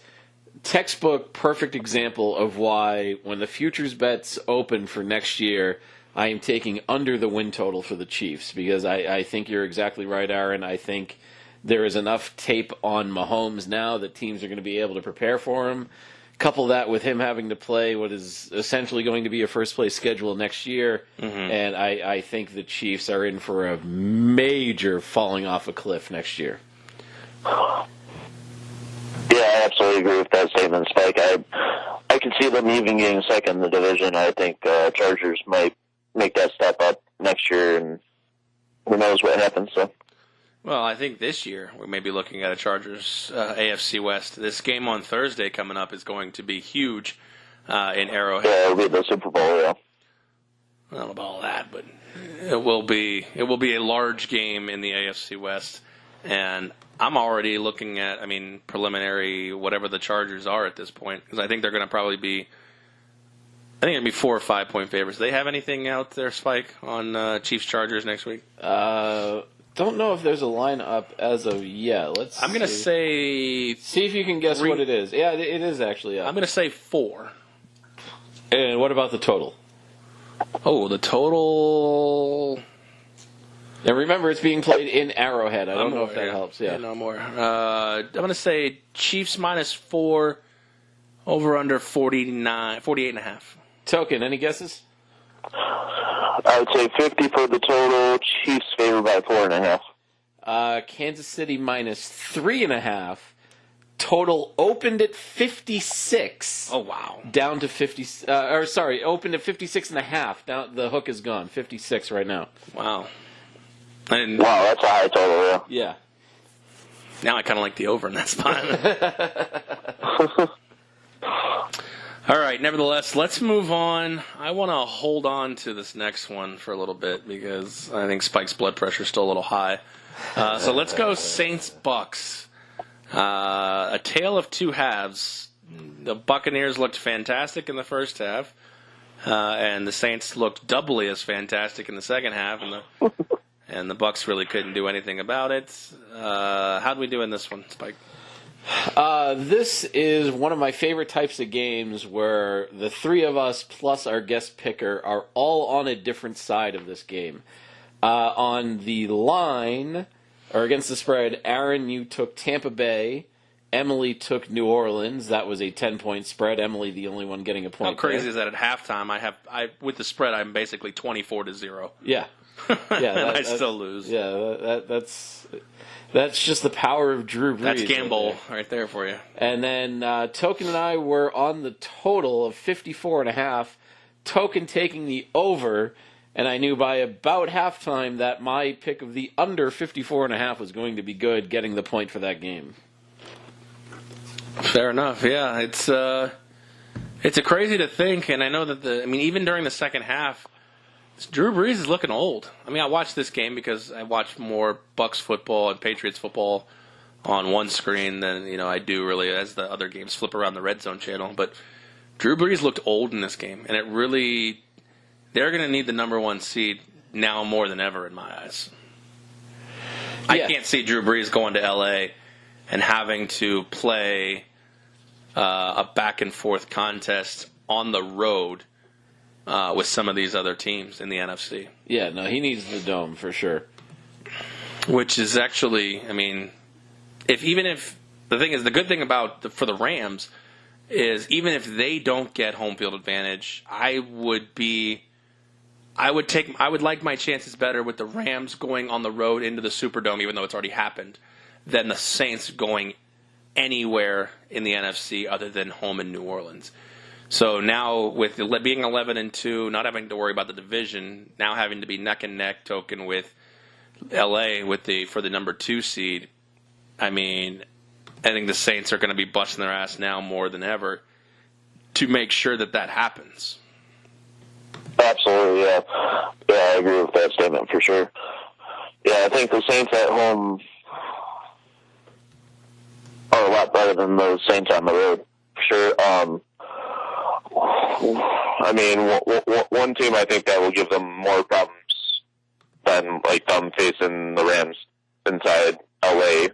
textbook perfect example of why when the futures bets open for next year, I am taking under the win total for the Chiefs because I think you're exactly right, Aaron. I think there is enough tape on Mahomes now that teams are going to be able to prepare for him. Couple that with him having to play what is essentially going to be a first-place schedule next year, and I think the Chiefs are in for a major falling off a cliff next year. Yeah, I absolutely agree with that statement, Spike. I can see them even getting second in the division. I think Chargers might make that step up next year, and who knows what happens. So. Well, I think this year we may be looking at a Chargers AFC West. This game on Thursday coming up is going to be huge in Arrowhead. Yeah, it'll be the Super Bowl, yeah. I don't know about all that, but it will be a large game in the AFC West. And I'm already looking at, preliminary, whatever the Chargers are at this point, because I think they're going to probably be, it'll be 4 or 5 point favorites. Do they have anything out there, Spike, on Chiefs Chargers next week? Don't know if there's a line up as of yet. I'm going to say... See if you can guess what it is. Yeah, it is actually up. I'm going to say 4. And what about the total? Oh, the total... And remember, it's being played in Arrowhead. I don't know if that helps. Yeah, no more. I'm going to say Chiefs -4, over under 48.5. Token, any guesses? I would say 50 for the total. Chiefs favored by 4.5. Kansas City -3.5. Total opened at 56. Oh wow! Down to 50. Opened at 56.5. Down, the hook is gone. 56 right now. Wow. Wow, that's a high total. Yeah. Yeah. Now I kind of like the over in that spot. All right, nevertheless, let's move on. I want to hold on to this next one for a little bit because I think Spike's blood pressure is still a little high. So let's go Saints-Bucks. A tale of two halves. The Buccaneers looked fantastic in the first half, and the Saints looked doubly as fantastic in the second half, and the Bucks really couldn't do anything about it. How'd we do in this one, Spike? This is one of my favorite types of games where the three of us plus our guest picker are all on a different side of this game. On the line, or against the spread, Aaron, you took Tampa Bay. Emily took New Orleans. That was a 10-point spread. Emily, the only one getting a point. How crazy is that at halftime? With the spread, I'm basically 24-0. Yeah. And I still lose. Yeah, that's just the power of Drew Brees. That's gamble right there for you. And then Token and I were on the total of 54.5. Token taking the over, and I knew by about halftime that my pick of the under 54.5 was going to be good, getting the point for that game. Fair enough. Yeah, it's It's a crazy to think, and I know that even during the second half, Drew Brees is looking old. I mean, I watched this game because I watch more Bucks football and Patriots football on one screen than I do really as the other games flip around the Red Zone channel. But Drew Brees looked old in this game, and they're going to need the number one seed now more than ever in my eyes. Yeah. I can't see Drew Brees going to L.A. and having to play a back-and-forth contest on the road with some of these other teams in the NFC. Yeah, no, he needs the dome for sure. Which is actually, the good thing about for the Rams is even if they don't get home field advantage, I would like my chances better with the Rams going on the road into the Superdome, even though it's already happened, than the Saints going anywhere in the NFC other than home in New Orleans. So now with being 11-2, not having to worry about the division, now having to be neck and neck token with LA for the number 2 seed, I think the Saints are going to be busting their ass now more than ever to make sure that happens. Absolutely, yeah. Yeah, I agree with that statement for sure. Yeah, I think the Saints at home are a lot better than the Saints on the road, for sure. One team I think that will give them more problems than them facing the Rams inside LA,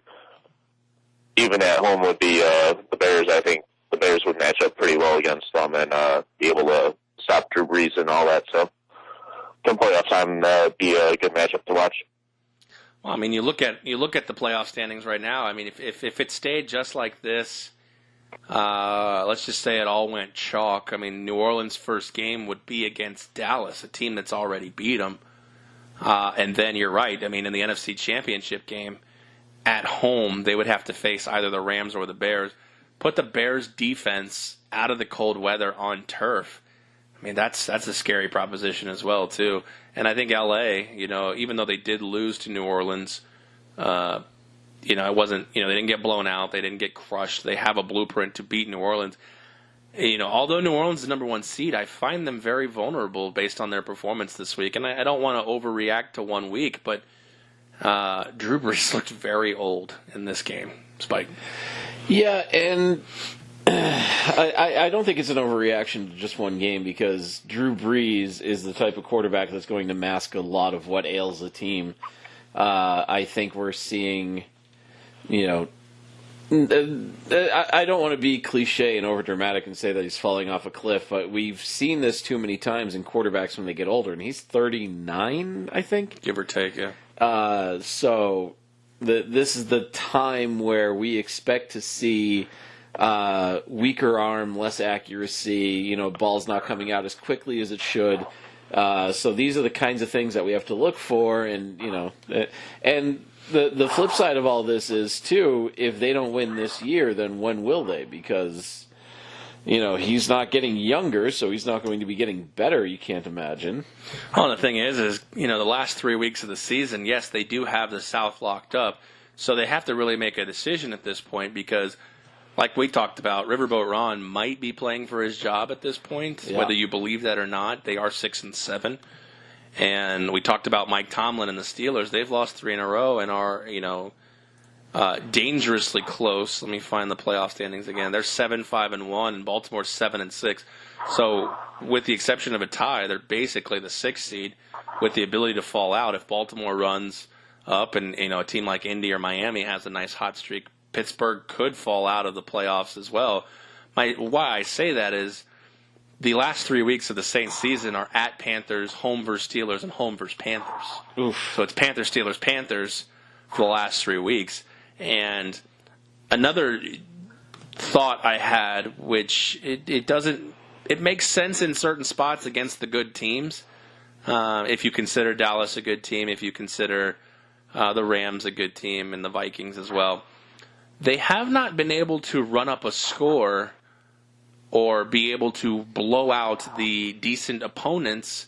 even at home, would be the Bears. I think the Bears would match up pretty well against them and be able to stop Drew Brees and all that. So, come playoff time, be a good matchup to watch. Well, you look at the playoff standings right now. If it stayed just like this, let's just say it all went chalk. New Orleans' first game would be against Dallas, a team that's already beat them. And then you're right. In the NFC Championship game at home, they would have to face either the Rams or the Bears. Put the Bears' defense out of the cold weather on turf. That's a scary proposition as well too. And I think LA, even though they did lose to New Orleans, it wasn't, they didn't get blown out, they didn't get crushed. They have a blueprint to beat New Orleans. Although New Orleans is the number 1 seed, I find them very vulnerable based on their performance this week. And I don't want to overreact to 1 week, but Drew Brees looked very old in this game, Spike. Yeah, and I don't think it's an overreaction to just one game because Drew Brees is the type of quarterback that's going to mask a lot of what ails the team. I think we're seeing, I don't want to be cliche and overdramatic and say that he's falling off a cliff, but we've seen this too many times in quarterbacks when they get older, and he's 39, I think. Give or take, yeah. So this is the time where we expect to see weaker arm, less accuracy, balls not coming out as quickly as it should. So these are the kinds of things that we have to look for, and and the flip side of all this is too, if they don't win this year, then when will they? Because he's not getting younger, so he's not going to be getting better. You can't imagine. Well, the thing is the last 3 weeks of the season, yes, they do have the South locked up, so they have to really make a decision at this point because, like we talked about, Riverboat Ron might be playing for his job at this point, whether you believe that or not. They are 6-7. And we talked about Mike Tomlin and the Steelers. They've lost 3 in a row and are, dangerously close. Let me find the playoff standings again. They're 7-5-1, and Baltimore's 7-6. So, with the exception of a tie, they're basically the 6th seed with the ability to fall out if Baltimore runs up and, a team like Indy or Miami has a nice hot streak. Pittsburgh could fall out of the playoffs as well. Why I say that is the last 3 weeks of the Saints season are at Panthers, home versus Steelers, and home versus Panthers. Oof. So it's Panthers, Steelers, Panthers for the last 3 weeks. And another thought I had, which it makes sense in certain spots against the good teams. If you consider Dallas a good team, if you consider the Rams a good team, and the Vikings as well. They have not been able to run up a score or be able to blow out the decent opponents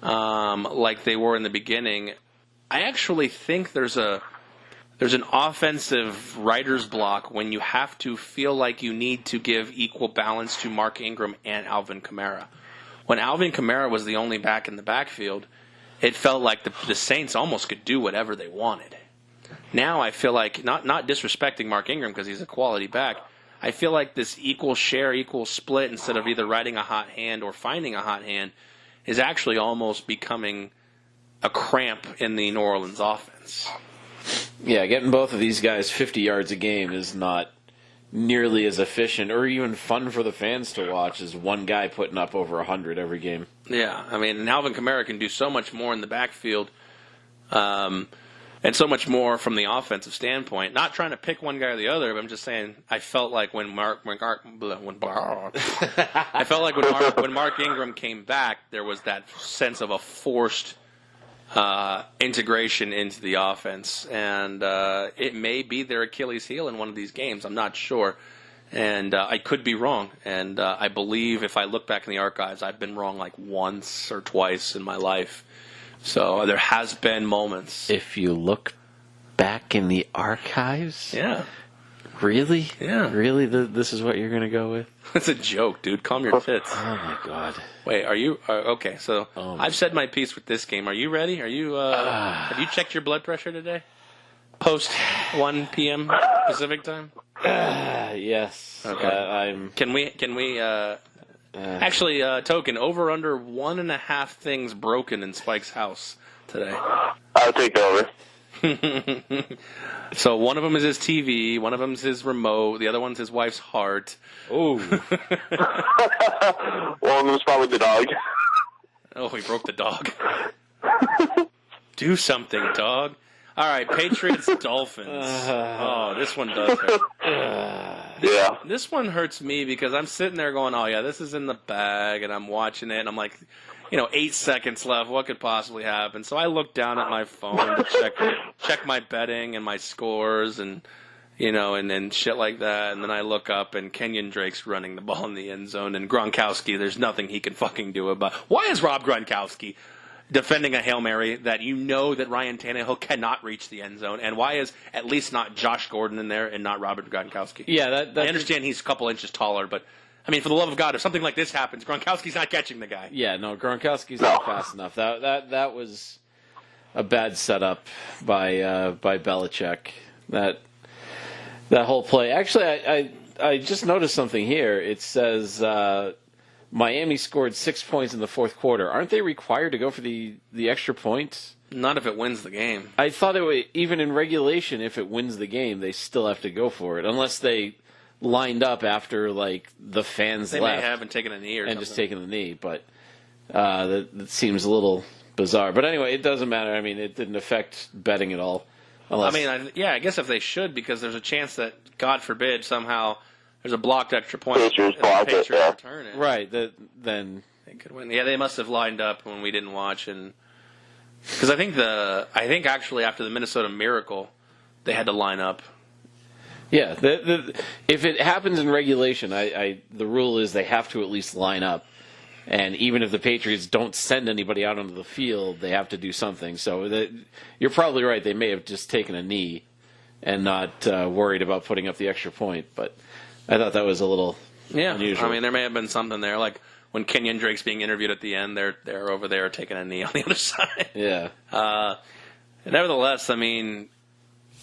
like they were in the beginning. I actually think there's a there's an offensive writer's block when you have to feel like you need to give equal balance to Mark Ingram and Alvin Kamara. When Alvin Kamara was the only back in the backfield, it felt like the Saints almost could do whatever they wanted. Now I feel like, not disrespecting Mark Ingram because he's a quality back, I feel like this equal share, equal split, instead of either riding a hot hand or finding a hot hand, is actually almost becoming a cramp in the New Orleans offense. Yeah, getting both of these guys 50 yards a game is not nearly as efficient or even fun for the fans to watch as one guy putting up over 100 every game. Yeah, I mean, and Alvin Kamara can do so much more in the backfield, and so much more from the offensive standpoint. Not trying to pick one guy or the other, but I'm just saying I felt like when Mark Ingram came back, there was that sense of a forced integration into the offense, and it may be their Achilles heel in one of these games. I'm not sure, and I could be wrong. And I believe if I look back in the archives, I've been wrong like once or twice in my life. So there has been moments. If you look back in the archives? Yeah. Really? Yeah. Really? This is what you're going to go with? It's a joke, dude. Calm your tits. Oh, my God. Wait, are you... okay, so I've said my piece with this game. Are you ready? Are you... have you checked your blood pressure today? Post 1 p.m. Pacific time? Yes. Okay. I'm... Can we actually, Token, over under 1.5 things broken in Spike's house today. I'll take over. So one of them is his TV, one of them is his remote, the other one's his wife's heart. Ooh. One of them's probably the dog. Oh, he broke the dog. Do something, dog. All right, Patriots, Dolphins. Oh, this one does hurt. Yeah. This one hurts me because I'm sitting there going, oh, yeah, this is in the bag, and I'm watching it, and I'm like, 8 seconds left. What could possibly happen? So I look down at my phone to check my betting and my scores and, and shit like that. And then I look up, and Kenyon Drake's running the ball in the end zone, and Gronkowski, there's nothing he can fucking do about. Why is Rob Gronkowski defending a Hail Mary that that Ryan Tannehill cannot reach the end zone? And why is at least not Josh Gordon in there and not Robert Gronkowski? Yeah, I understand he's a couple inches taller, but I mean, for the love of God, if something like this happens, Gronkowski's not catching the guy. Yeah, no, Gronkowski's not fast enough. That was a bad setup by Belichick. That whole play. Actually, I just noticed something here. It says Miami scored 6 points in the fourth quarter. Aren't they required to go for the extra point? Not if it wins the game. I thought it would, even in regulation, if it wins the game, they still have to go for it, unless they lined up after the fans they left. They may have taken a knee or and something. just taken the knee, but that seems a little bizarre. But anyway, it doesn't matter. I mean, it didn't affect betting at all. Unless... I guess if they should, because there's a chance that, God forbid, somehow there's a blocked extra point. Patriots block it, yeah. Return it. Right. Then they could win. Yeah, they must have lined up when we didn't watch, and because I think actually after the Minnesota Miracle, they had to line up. Yeah, if it happens in regulation, the rule is they have to at least line up. And even if the Patriots don't send anybody out onto the field, they have to do something. So you're probably right. They may have just taken a knee and not worried about putting up the extra point. But I thought that was a little unusual. I mean, there may have been something there. Like when Kenyon Drake's being interviewed at the end, they're over there taking a knee on the other side. Yeah. Nevertheless, I mean,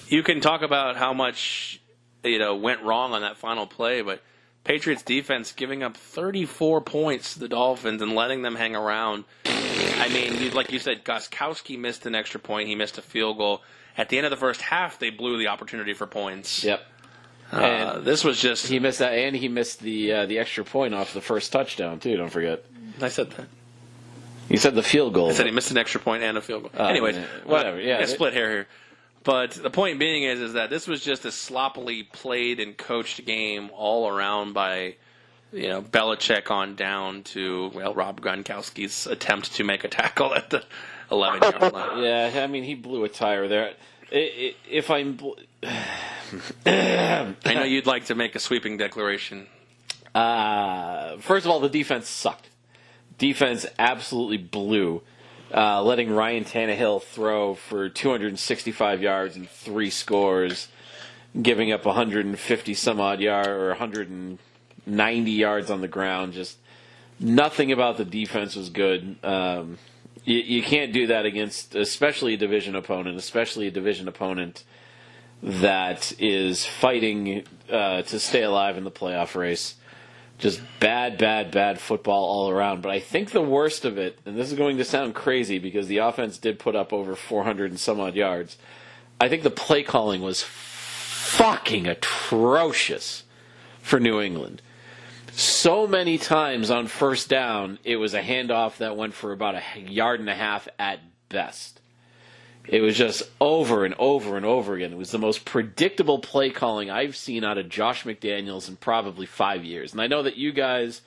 you can talk about how much went wrong on that final play, but Patriots defense giving up 34 points to the Dolphins and letting them hang around. I mean, like you said, Gostkowski missed an extra point. He missed a field goal. At the end of the first half, they blew the opportunity for points. Yep. And this was just... He missed that, and he missed the extra point off the first touchdown, too, don't forget. I said that. You said the field goal. I said he missed an extra point and a field goal. Anyways, whatever. Yeah, split hair here. But the point being is that this was just a sloppily played and coached game all around by, Belichick on down to, Rob Gronkowski's attempt to make a tackle at the 11-yard line. Yeah, I mean, he blew a tire there. If I'm... I know you'd like to make a sweeping declaration. First of all, the defense sucked. Defense absolutely blew. letting Ryan Tannehill throw for 265 yards and 3 scores, giving up 150 some odd yards or 190 yards on the ground. Just nothing about the defense was good. You can't do that against, especially a division opponent, that is fighting to stay alive in the playoff race. Just bad football all around. But I think the worst of it, and this is going to sound crazy because the offense did put up over 400 and some odd yards, I think the play calling was fucking atrocious for New England. So many times on first down, it was a handoff that went for about a yard and a half at best. It was just over and over and over again. It was the most predictable play calling I've seen out of Josh McDaniels in probably 5 years. And I know that you guys,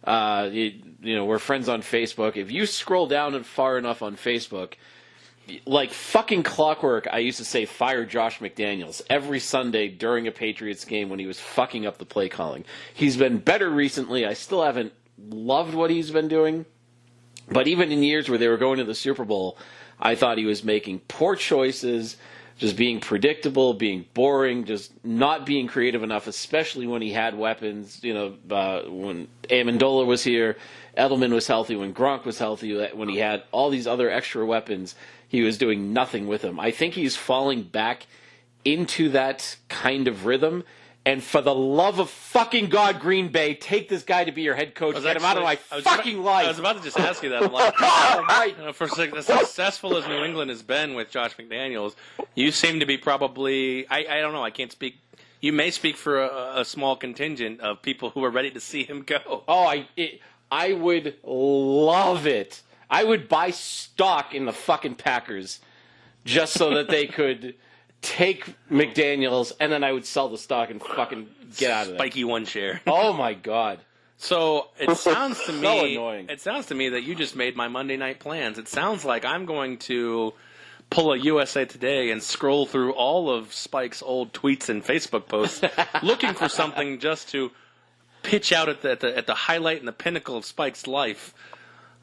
we're friends on Facebook. If you scroll down and far enough on Facebook, like fucking clockwork, I used to say fire Josh McDaniels every Sunday during a Patriots game when he was fucking up the play calling. He's been better recently. I still haven't loved what he's been doing. But even in years where they were going to the Super Bowl, I thought he was making poor choices, just being predictable, being boring, just not being creative enough, especially when he had weapons. When Amendola was here, Edelman was healthy, when Gronk was healthy, when he had all these other extra weapons, he was doing nothing with them. I think he's falling back into that kind of rhythm. And for the love of fucking God, Green Bay, take this guy to be your head coach. Get him out of my fucking life. I was about to just ask you that. I'm like, for as successful as New England has been with Josh McDaniels, you seem to be probably, I don't know, I can't speak. You may speak for a small contingent of people who are ready to see him go. Oh, I would love it. I would buy stock in the fucking Packers just so that they could take McDaniels, and then I would sell the stock and fucking get out of there. Spiky one share. Oh my God! So it sounds to me, so annoying. It sounds to me that you just made my Monday night plans. It sounds like I'm going to pull a USA Today and scroll through all of Spike's old tweets and Facebook posts, looking for something just to pitch out at the highlight and the pinnacle of Spike's life.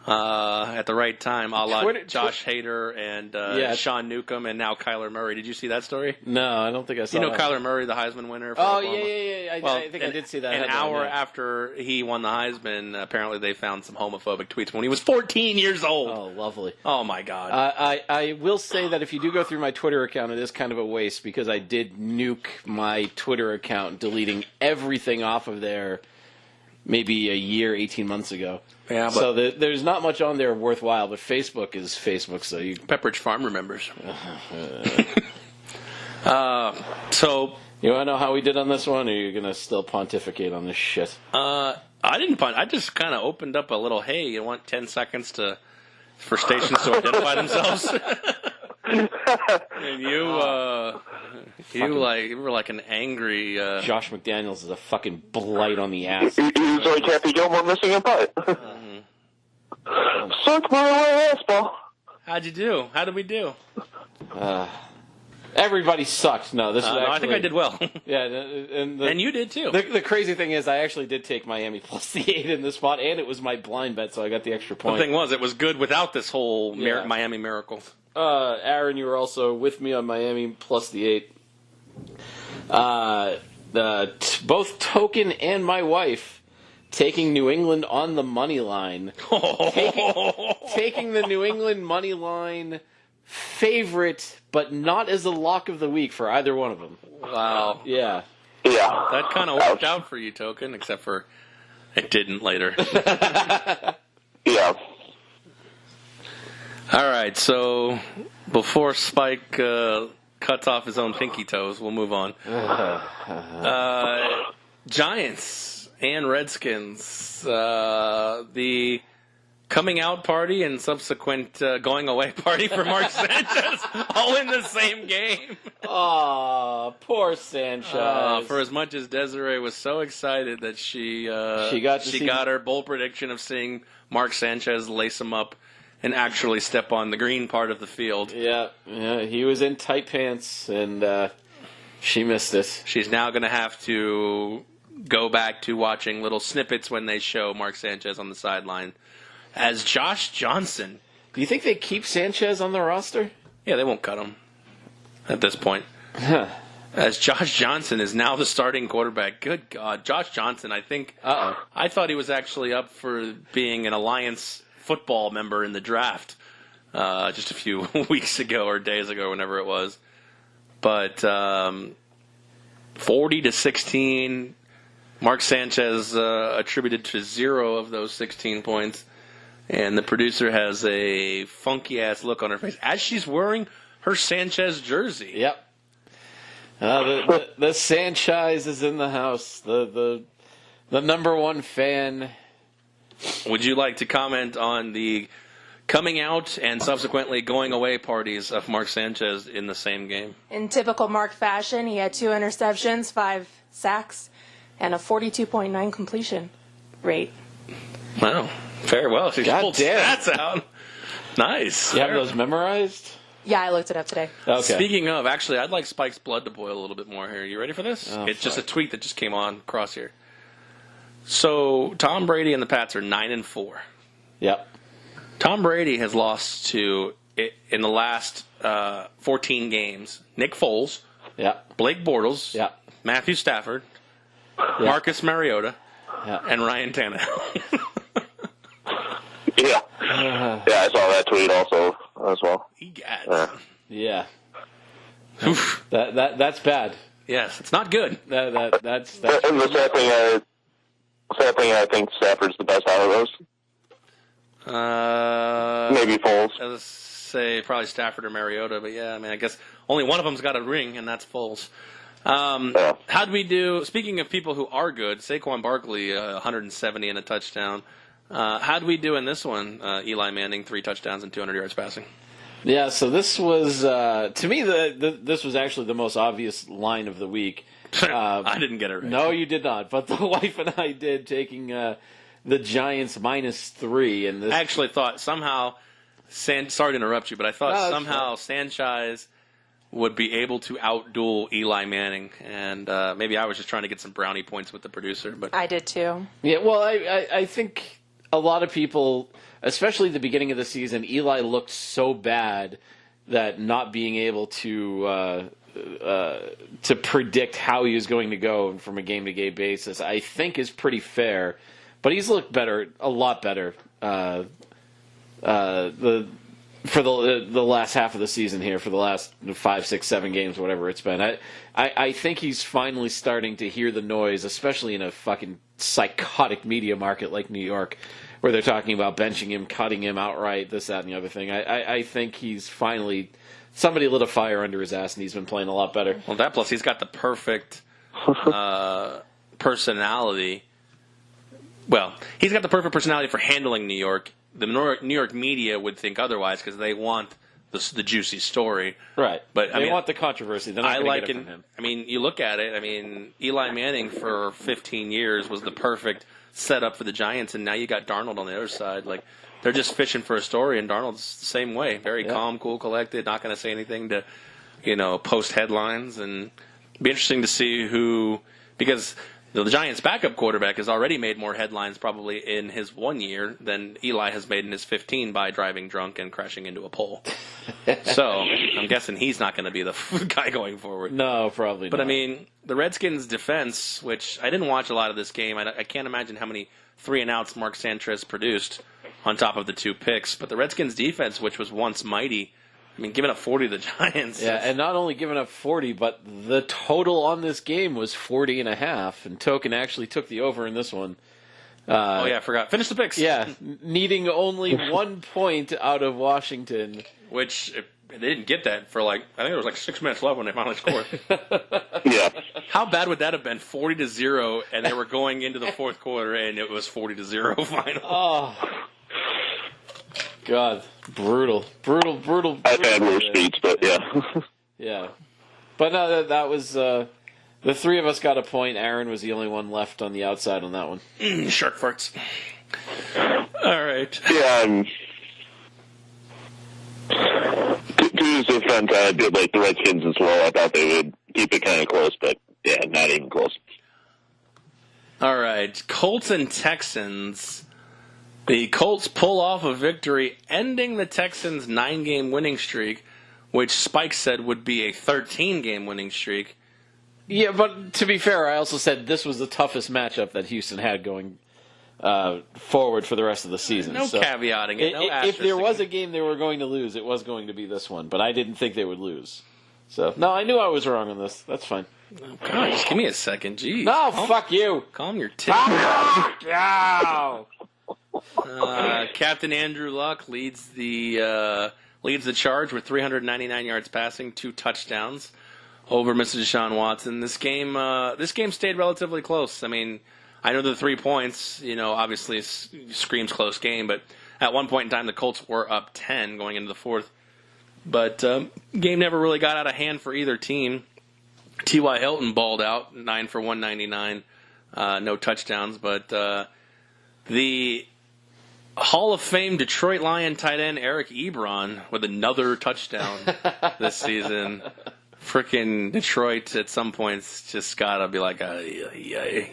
At the right time, a la Josh Hader and Sean Newcomb, and now Kyler Murray. Did you see that story? No, I don't think I saw. You know that. Kyler Murray, the Heisman winner. For Oh Oklahoma? yeah. I think I did see that. An hour after he won the Heisman, apparently they found some homophobic tweets when he was 14 years old. Oh, lovely. Oh my God. I will say that if you do go through my Twitter account, it is kind of a waste because I did nuke my Twitter account, deleting everything off of there. Maybe a year, 18 months ago. Yeah, but so there's not much on there worthwhile, but Facebook is Facebook, so you... Pepperidge Farm remembers. So... You want to know how we did on this one, or are you going to still pontificate on this shit? I didn't I just kind of opened up a little, hey, you want 10 seconds for stations to identify themselves? And you were like an angry... Josh McDaniels is a fucking blight on the ass. He was like Happy Gilmore missing a butt. Suck my ass, ball. How'd you do? How did we do? Everybody sucked. No, this is actually... No, I think I did well. Yeah, and you did too. The crazy thing is, I actually did take Miami plus the 8 in this spot, and it was my blind bet, so I got the extra point. The thing was, it was good without this whole Miami miracle. Aaron, you were also with me on Miami plus the 8. Both Token and my wife taking New England on the money line. Taking the New England money line favorite, but not as a lock of the week for either one of them. Wow. Yeah. Yeah. That kind of worked out for you, Token, except for it didn't later. Yeah. All right, so before Spike cuts off his own pinky toes, we'll move on. Giants and Redskins. The coming out party and subsequent going away party for Mark Sanchez, all in the same game. Aw, poor Sanchez. For as much as Desiree was so excited that she got her bold prediction of seeing Mark Sanchez lace him up and actually step on the green part of the field. Yeah, he was in tight pants, and she missed it. She's now going to have to go back to watching little snippets when they show Mark Sanchez on the sideline as Josh Johnson Do you think they keep Sanchez on the roster? Yeah, they won't cut him at this point. As Josh Johnson is now the starting quarterback. Good God. Josh Johnson, I thought he was actually up for being an Alliance football member in the draft just a few weeks ago or days ago, whenever it was. But 40-16, Mark Sanchez attributed to 0 of those 16 points. And the producer has a funky-ass look on her face as she's wearing her Sanchez jersey. Yep. The Sanchez is in the house. The number one fan. Would you like to comment on the coming out and subsequently going away parties of Mark Sanchez in the same game? In typical Mark fashion, he had 2 interceptions, 5 sacks, and a 42.9 completion rate. Wow. Fair. Well, she God pulled damn. stats out. Nice. You have those memorized? Yeah, I looked it up today. Okay. Speaking of, actually, I'd like Spike's blood to boil a little bit more here. You ready for this? Oh, it's just a fuck. tweet that just came on across here. So, Tom Brady and the Pats are 9-4. Yep. Tom Brady has lost to, in the last 14 games, Nick Foles, Yep. Blake Bortles, Yep. Matthew Stafford, Marcus Mariota, Yep. and Ryan Tannehill. Yeah. Yeah, I saw that tweet also as well. Egads. Yeah. Oof. That's bad. Yes, it's not good. That's And the sad thing, I think Stafford's the best out of those. Maybe Foles. I was say probably Stafford or Mariota, but yeah, I mean, I guess only one of them's got a ring, and that's Foles. How'd we do? Speaking of people who are good, Saquon Barkley, 170 and a touchdown. How'd we do in this one? Eli Manning, 3 touchdowns and 200 yards passing. Yeah, so this was, to me, this was actually the most obvious line of the week. I didn't get it right. No, you did not. But the wife and I did, taking the Giants -3. And this, I actually thought somehow, sorry to interrupt you, but I thought No, that's somehow Sanchez would be able to outduel Eli Manning. And maybe I was just trying to get some brownie points with the producer. But I did too. yeah, well, I think a lot of people, especially at the beginning of the season, Eli looked so bad that not being able to predict how he was going to go from a game-to-game basis, I think is pretty fair. But he's looked better, a lot better, for the last half of the season here, for the last 5, 6, 7 games, whatever it's been. I think he's finally starting to hear the noise, especially in a fucking psychotic media market like New York, where they're talking about benching him, cutting him outright, this, that, and the other thing. I think he's finally... Somebody lit a fire under his ass, and he's been playing a lot better. Well, that plus he's got the perfect personality. Well, he's got the perfect personality for handling New York. The New York media would think otherwise because they want the juicy story. Right. But they want the controversy. They're not going to get it from him. I mean, you look at it. I mean, Eli Manning for 15 years was the perfect setup for the Giants, and now you got Darnold on the other side. Like, they're just fishing for a story, and Darnold's the same way. Very calm, cool, collected, not going to say anything to, post headlines. And it'd be interesting to see who, because the Giants' backup quarterback has already made more headlines probably in his 1 year than Eli has made in his 15 by driving drunk and crashing into a pole. So I'm guessing he's not going to be the guy going forward. No, probably not. But, I mean, the Redskins' defense, which I didn't watch a lot of this game. I can't imagine how many 3-and-outs Mark Sanchez produced on top of the 2 picks. But the Redskins' defense, which was once mighty, I mean, giving up 40 to the Giants. Yeah, and not only giving up 40, but the total on this game was 40.5, and Token actually took the over in this one. Oh, yeah, I forgot. Finish the picks. Yeah, needing only 1 point out of Washington. Which, they didn't get that for I think there was 6 minutes left when they finally scored. Yeah. How bad would that have been? 40-0, and they were going into the fourth quarter, and it was 40-0 final. Oh, God, brutal. I've had worse beats, but yeah. Yeah, but no, that was the 3 of us got a point. Aaron was the only one left on the outside on that one. Shark farts. All right. Yeah, to his defense, I did like the Redskins as well. I thought they would keep it kind of close, but yeah, not even close. All right. Colts and Texans. The Colts pull off a victory, ending the Texans' 9-game winning streak, which Spike said would be a 13-game winning streak. Yeah, but to be fair, I also said this was the toughest matchup that Houston had going forward for the rest of the season. No caveating it. No If there was a asterisk. game they were going to lose, it was going to be this one. But I didn't think they would lose. So, no, I knew I was wrong on this. That's fine. Oh, God, just give me a second. Jeez. No, fuck you. Calm your tits. No. Captain Andrew Luck leads the charge with 399 yards passing, 2 touchdowns over Mr. Deshaun Watson. This game stayed relatively close. I mean, I know the 3 points, obviously screams close game, but at one point in time the Colts were up 10 going into the fourth. But game never really got out of hand for either team. T.Y. Hilton balled out, 9 for 199, no touchdowns, but the Hall of Fame Detroit Lion tight end Eric Ebron with another touchdown this season. Frickin' Detroit at some points just gotta be like, yay.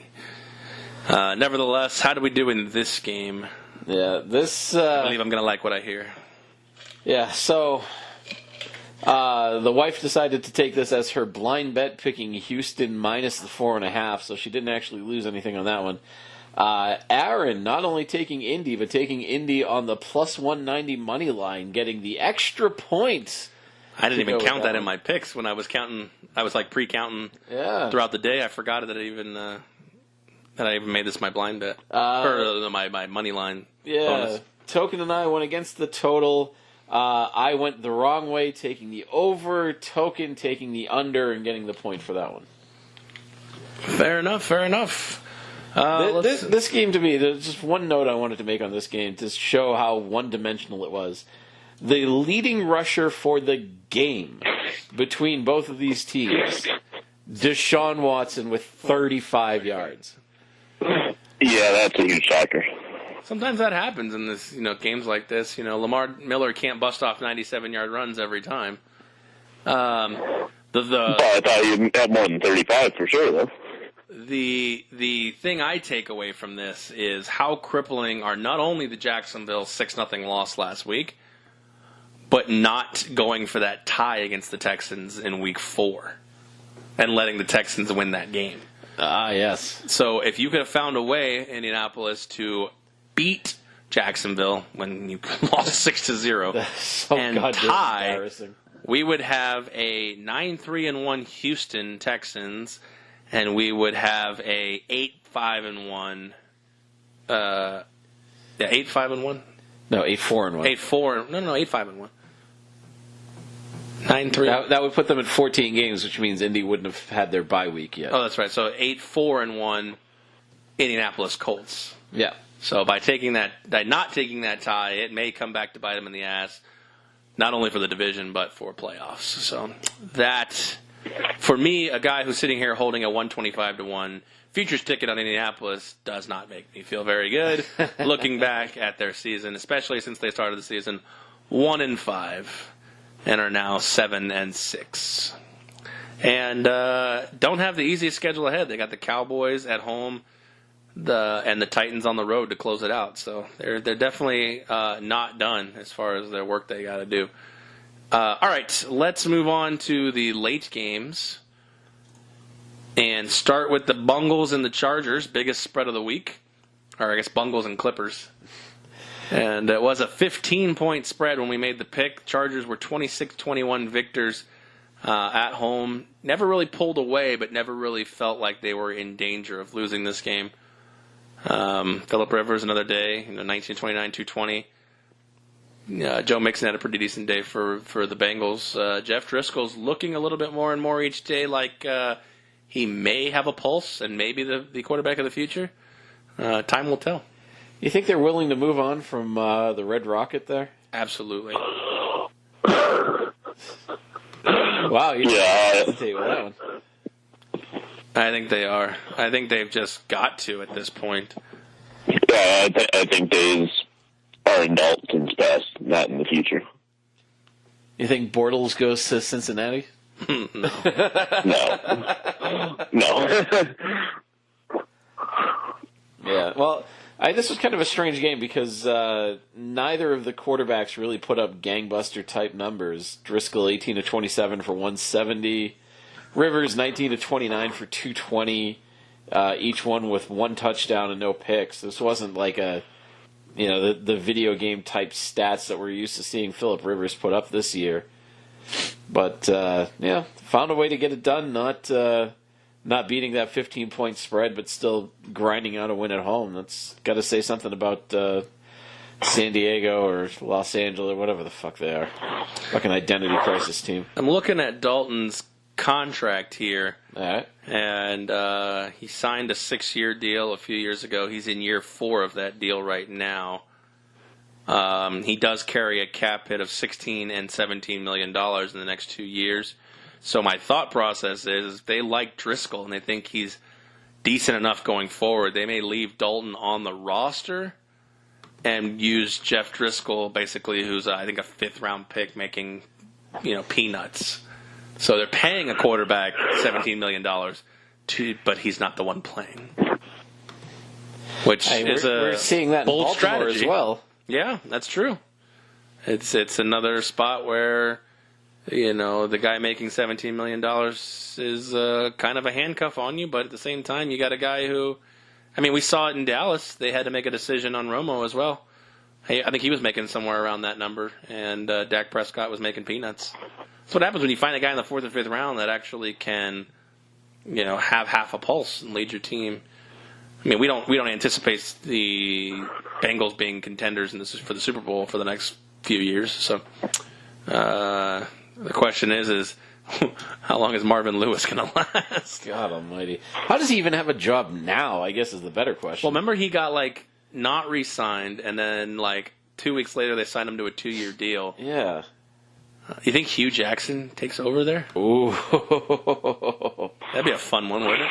Nevertheless, how do we do in this game? Yeah, I believe I'm gonna like what I hear. Yeah, so the wife decided to take this as her blind bet, picking Houston minus the 4.5, so she didn't actually lose anything on that one. Aaron not only taking Indy, but taking Indy on the plus 190 money line, getting the extra points. I didn't even go count with that that in one. my picks when I was counting. I was like pre-counting Yeah. throughout the day. I forgot that I even made this my blind bet or my money line. Yeah. Bonus. Token and I went against the total. I went the wrong way, taking the over. Token taking the under and getting the point for that one. Fair enough. This game to me, there's just one note I wanted to make on this game to show how one-dimensional it was. The leading rusher for the game between both of these teams, Deshaun Watson with 35 yards. Yeah, that's a huge shocker. Sometimes that happens in this, games like this. Lamar Miller can't bust off 97-yard runs every time. I thought you had more than 35 for sure, though. The thing I take away from this is how crippling are not only the Jacksonville 6-0 loss last week, but not going for that tie against the Texans in Week 4 and letting the Texans win that game. Yes. So if you could have found a way, Indianapolis, to beat Jacksonville when you lost 6-0 So and goddamn tie, embarrassing. we would have a 9-3-1 Houston Texans, and we would have a 8-5-1. 8-5-1. No, 8-4-1. 8-4. No, 8-5-1. 9-3. That would put them at 14 games, which means Indy wouldn't have had their bye week yet. Oh, that's right. So 8-4-1 Indianapolis Colts. Yeah. So by not taking that tie, it may come back to bite them in the ass, not only for the division but for playoffs. So that, for me, a guy who's sitting here holding a 125-1 futures ticket on Indianapolis does not make me feel very good. Looking back at their season, especially since they started the season 1-5 and are now 7-6, and don't have the easiest schedule ahead. They got the Cowboys at home, and the Titans on the road to close it out. So they're definitely not done as far as their work they got to do. All right, let's move on to the late games and start with the Bungles and the Chargers, biggest spread of the week, or I guess Bungles and Clippers. And it was a 15-point spread when we made the pick. Chargers were 26-21 victors at home. Never really pulled away, but never really felt like they were in danger of losing this game. Phillip Rivers, another day, 19-29, 220. Joe Mixon had a pretty decent day for the Bengals. Jeff Driscoll's looking a little bit more and more each day like he may have a pulse and maybe the quarterback of the future. Time will tell. You think they're willing to move on from the Red Rocket there? Absolutely. Wow, you hesitate with that one. I think they are. I think they've just got to at this point. Yeah, I think days are in Dalton's past, not in the future. You think Bortles goes to Cincinnati? No. Yeah. Well, This was kind of a strange game because neither of the quarterbacks really put up gangbuster type numbers. Driscoll 18 to 27 for 170, Rivers 19 to 29 for 220, each one with one touchdown and no picks. This wasn't like the video game type stats that we're used to seeing Phillip Rivers put up this year. But found a way to get it done. Not beating that 15-point spread, but still grinding out a win at home. That's got to say something about San Diego or Los Angeles, or whatever the fuck they are. Fucking identity crisis team. I'm looking at Dalton's contract here, All right. and he signed a 6-year deal a few years ago. He's in year 4 of that deal right now. He does carry a cap hit of $16 and $17 million in the next 2 years. So my thought process is they like Driscoll and they think he's decent enough going forward. They may leave Dalton on the roster and use Jeff Driscoll, basically, who's I think a 5th-round pick, making peanuts. So they're paying a quarterback $17 million, but he's not the one playing, which is we're seeing that bold in Baltimore strategy as well. Yeah, that's true. It's another spot where the guy making $17 million is kind of a handcuff on you, but at the same time, you got a guy who, we saw it in Dallas. They had to make a decision on Romo as well. I think he was making somewhere around that number, and Dak Prescott was making peanuts. That's what happens when you find a guy in the 4th or 5th round that actually can, have half a pulse and lead your team. We don't anticipate the Bengals being contenders for the Super Bowl for the next few years. So the question is how long is Marvin Lewis going to last? God almighty. How does he even have a job now, I guess, is the better question. Well, remember he got, not re-signed, and then, 2 weeks later they signed him to a 2-year deal. Yeah. You think Hugh Jackson takes over there? Ooh. That'd be a fun one, wouldn't it?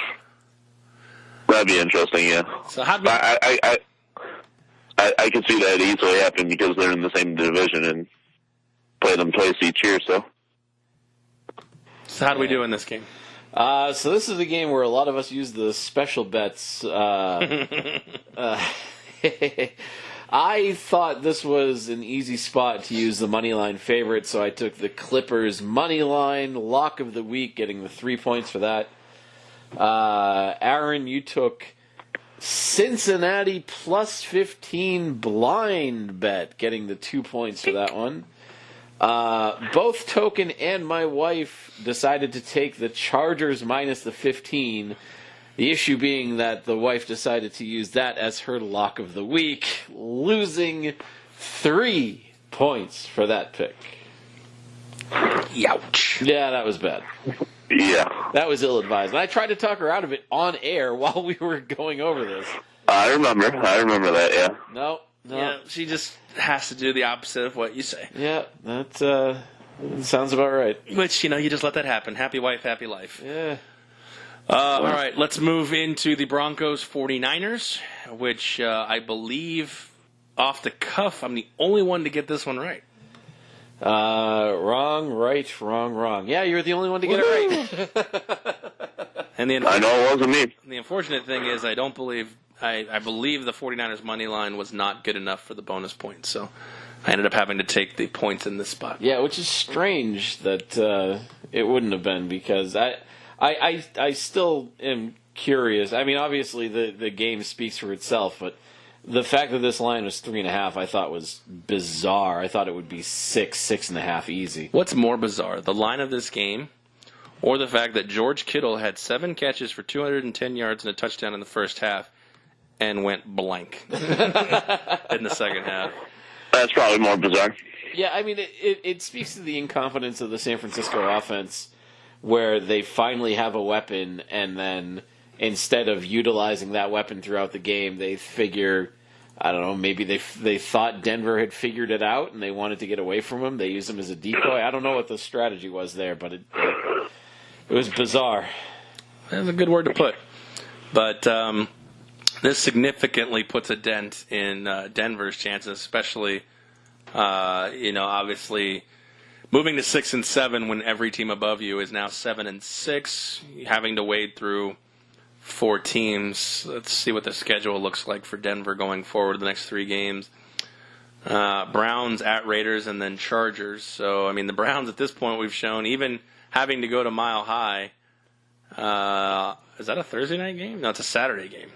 That'd be interesting, yeah. So how do we... I could see that easily happen because they're in the same division and play them twice each year, so. So how do we do in this game? So this is a game where a lot of us use the special bets. I thought this was an easy spot to use the money line favorite, so I took the Clippers money line lock of the week, getting the 3 points for that. Aaron, you took Cincinnati plus 15 blind bet, getting the 2 points for that one. Both Token and my wife decided to take the Chargers minus the 15. The issue being that the wife decided to use that as her lock of the week, losing 3 points for that pick. Youch. Yeah, that was bad. Yeah. That was ill-advised. And I tried to talk her out of it on air while we were going over this. I remember that, yeah. No. Yeah, she just has to do the opposite of what you say. Yeah, that sounds about right. Which, you just let that happen. Happy wife, happy life. Yeah. All right, let's move into the Broncos 49ers, which I believe, off the cuff, I'm the only one to get this one right. Wrong. Yeah, you're the only one to get it right. And I know it wasn't me. the unfortunate thing is I believe the 49ers money line was not good enough for the bonus points, so I ended up having to take the points in this spot. Yeah, which is strange that it wouldn't have been, because I still am curious. Obviously the game speaks for itself, but the fact that this line was 3.5, I thought was bizarre. I thought it would be 6.5 easy. What's more bizarre, the line of this game, or the fact that George Kittle had 7 catches for 210 yards and a touchdown in the first half and went blank in the second half? That's probably more bizarre. Yeah, it speaks to the incompetence of the San Francisco offense, where they finally have a weapon, and then instead of utilizing that weapon throughout the game, they figure, I don't know, maybe they thought Denver had figured it out and they wanted to get away from him. They used him as a decoy. I don't know what the strategy was there, but it was bizarre. That's a good word to put. But this significantly puts a dent in Denver's chances, especially, obviously moving to 6-7 when every team above you is now 7-6, having to wade through 4 teams. Let's see what the schedule looks like for Denver going forward the next 3 games. Browns at Raiders and then Chargers. So, I mean, the Browns at this point we've shown, even having to go to Mile High, is that a Thursday night game? No, it's a Saturday game.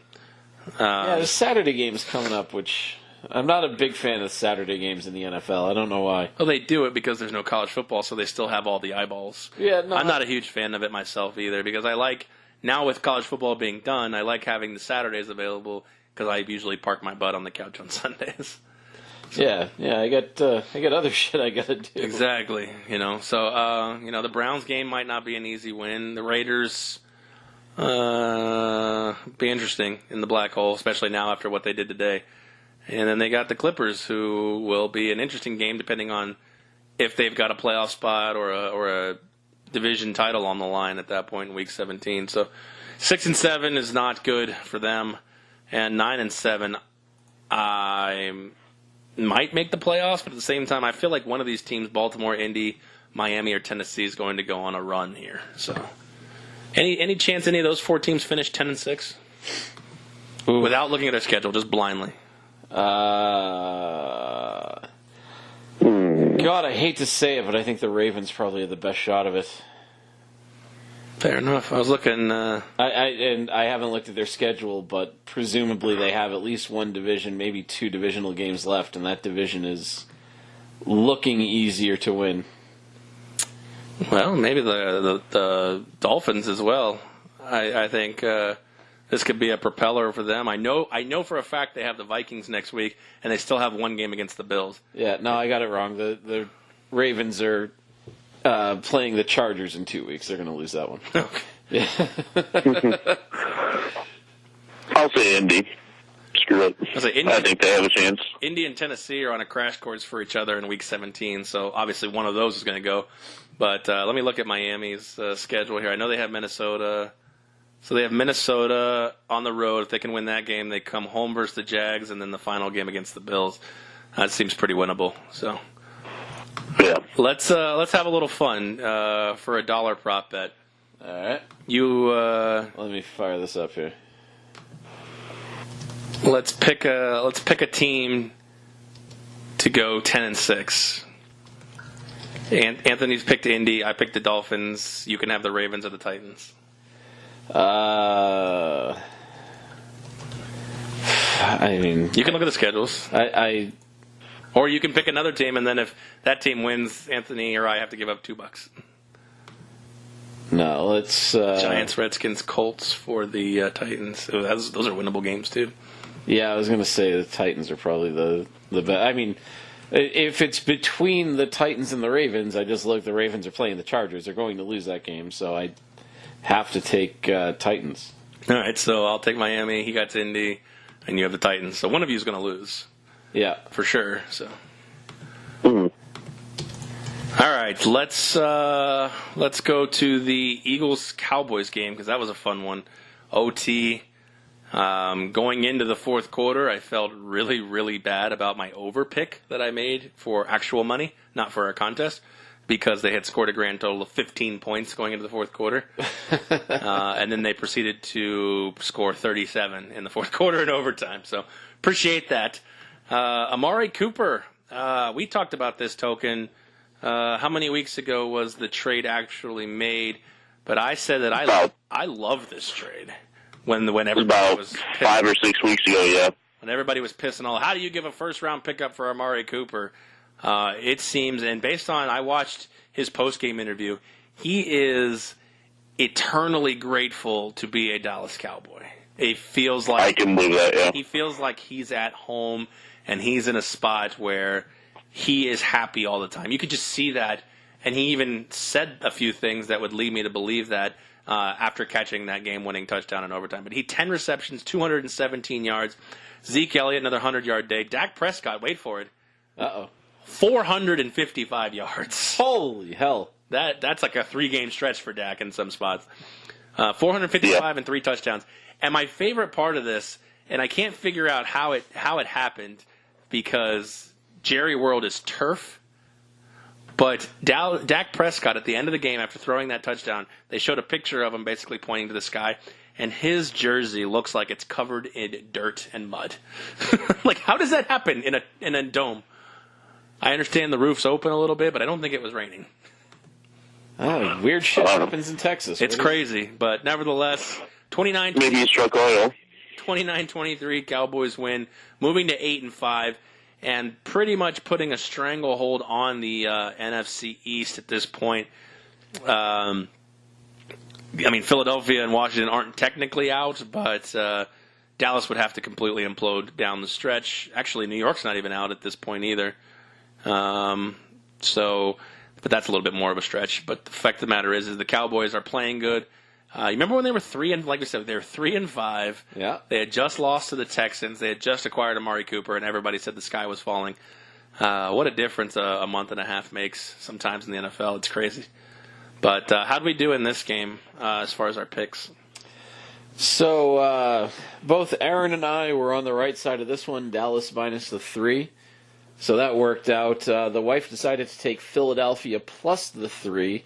Yeah, the Saturday game's coming up, which I'm not a big fan of Saturday games in the NFL. I don't know why. Well, they do it because there's no college football, so they still have all the eyeballs. Yeah, no, I'm not a huge fan of it myself either because I like, now with college football being done, I like having the Saturdays available because I usually park my butt on the couch on Sundays. Yeah, I got other shit I gotta do. Exactly, So the Browns game might not be an easy win. The Raiders be interesting in the black hole, especially now after what they did today. And then they got the Clippers, who will be an interesting game depending on if they've got a playoff spot or a division title on the line at that point in Week 17. So 6-7 is not good for them, and 9-7 I might make the playoffs, but at the same time, I feel like one of these teams, Baltimore, Indy, Miami, or Tennessee, is going to go on a run here. So, any chance any of those 4 teams finish 10-6 without looking at their schedule, just blindly? God, I hate to say it, but I think the Ravens probably have the best shot of it. Fair enough. I was looking. I haven't looked at their schedule, but presumably they have at least one division, maybe 2 divisional games left, and that division is looking easier to win. Well, maybe the Dolphins as well. I think this could be a propeller for them. I know for a fact they have the Vikings next week, and they still have 1 game against the Bills. Yeah, no, I got it wrong. The Ravens are playing the Chargers in 2 weeks. They're going to lose that one. Okay. Yeah. I'll say Indy. Screw it. I think they have a chance. Indy and Tennessee are on a crash course for each other in Week 17, so obviously one of those is going to go. But let me look at Miami's schedule here. I know they have Minnesota. So they have Minnesota on the road. If they can win that game, they come home versus the Jags, and then the final game against the Bills. That seems pretty winnable. So Yeah. let's have a little fun for a $1 prop bet. All right. Let me fire this up here. Let's pick a team to go 10-6. And Anthony's picked Indy. I picked the Dolphins. You can have the Ravens or the Titans. I mean, you can look at the schedules. Or you can pick another team, and then if that team wins, Anthony or I have to give up $2. No, let's Giants, Redskins, Colts for the Titans. Ooh, those are winnable games too. Yeah, I was going to say the Titans are probably the best. I mean, if it's between the Titans and the Ravens, I just look. The Ravens are playing the Chargers. They're going to lose that game, so I have to take Titans. All right, so I'll take Miami. He got to Indy, and you have the Titans. So one of you is going to lose. Yeah, for sure. So. Mm-hmm. All right, let's go to the Eagles-Cowboys game because that was a fun one. OT. Going into the fourth quarter, I felt really, really bad about my over pick that I made for actual money, not for a contest, because they had scored a grand total of 15 points going into the fourth quarter. And then they proceeded to score 37 in the fourth quarter in overtime. So appreciate that. Amari Cooper, we talked about this token. How many weeks ago was the trade actually made? But I said that I love this trade. When everybody was pissed. 5 or 6 weeks ago, yeah. When everybody was pissing all, how do you give a first-round pickup for Amari Cooper? It seems, and based on, I watched his post-game interview, he is eternally grateful to be a Dallas Cowboy. It feels like I can believe that, yeah. He feels like he's at home, and he's in a spot where he is happy all the time. You could just see that, and he even said a few things that would lead me to believe that. After catching that game-winning touchdown in overtime. But he 10 receptions, 217 yards. Zeke Elliott, another 100-yard day. Dak Prescott, wait for it. 455 yards. Holy hell. That's like a 3-game stretch for Dak in some spots. 455 and 3 touchdowns. And my favorite part of this, and I can't figure out how it happened because Jerry World is turf. But Dak Prescott, at the end of the game, after throwing that touchdown, they showed a picture of him basically pointing to the sky. and his jersey looks like it's covered in dirt and mud. Like, how does that happen in a dome? I understand the roof's open a little bit, but I don't think it was raining. Oh, weird shit happens in Texas. It's crazy, but nevertheless, 29. Maybe he struck oil. 29-23, Cowboys win, moving to 8-5, and pretty much putting a stranglehold on the NFC East at this point. I mean, Philadelphia and Washington aren't technically out, but Dallas would have to completely implode down the stretch. Actually, New York's not even out at this point either. But that's a little bit more of a stretch. But the fact of the matter is the Cowboys are playing good. You remember when they were 3-5? Yeah. They had just lost to the Texans. They had just acquired Amari Cooper, and everybody said the sky was falling. What a difference a month and a half makes sometimes in the NFL. It's crazy. But how do we do in this game as far as our picks? So both Aaron and I were on the right side of this one, Dallas minus the 3. So that worked out. The wife decided to take Philadelphia plus the 3.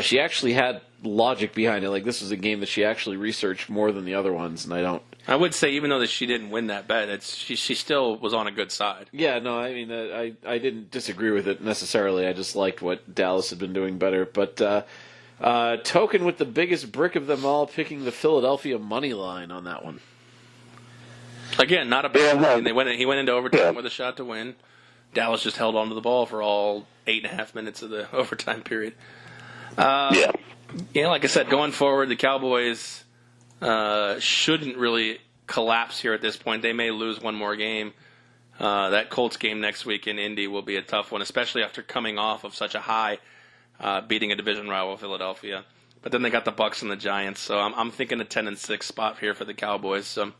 She actually had logic behind it. Like, this was a game that she actually researched more than the other ones, and I would say, even though that she didn't win that bet, she still was on a good side. Yeah, no, I mean, I didn't disagree with it necessarily. I just liked what Dallas had been doing better. But Token with the biggest brick of them all, picking the Philadelphia money line on that one. Again, not a bad line. He went into overtime with a shot to win. Dallas just held onto the ball for all 8.5 minutes of the overtime period. Like I said, going forward, the Cowboys shouldn't really collapse here at this point. They may lose one more game. That Colts game next week in Indy will be a tough one, especially after coming off of such a high, beating a division rival, Philadelphia. But then they got the Bucs and the Giants, so I'm thinking a 10-6 spot here for the Cowboys. So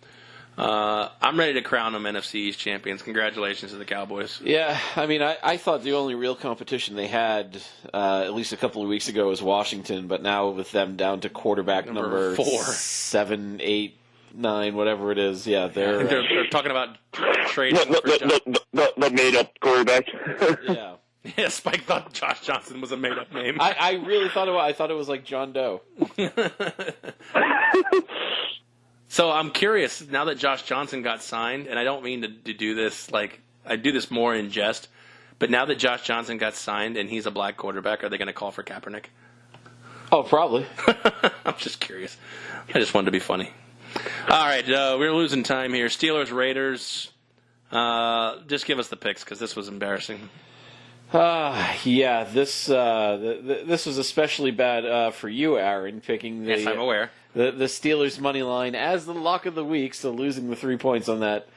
I'm ready to crown them NFC East champions. Congratulations to the Cowboys. Yeah, I mean, I thought the only real competition they had, at least a couple of weeks ago, was Washington, but now with them down to quarterback number 4, 7, 8, 9, whatever it is, yeah, they're talking about trading for the made-up quarterback. Yeah. Yeah, Spike thought Josh Johnson was a made-up name. I really thought I thought it was like John Doe. So I'm curious, now that Josh Johnson got signed, and I don't mean to do this, like, I do this more in jest, but now that Josh Johnson got signed and he's a black quarterback, are they going to call for Kaepernick? Oh, probably. I'm just curious. I just wanted to be funny. All right, we're losing time here. Steelers, Raiders. Just give us the picks, because this was embarrassing. Yeah, this was especially bad for you, Aaron, picking the... Yes, I'm aware. The Steelers money line as the lock of the week, so losing the 3 points on that.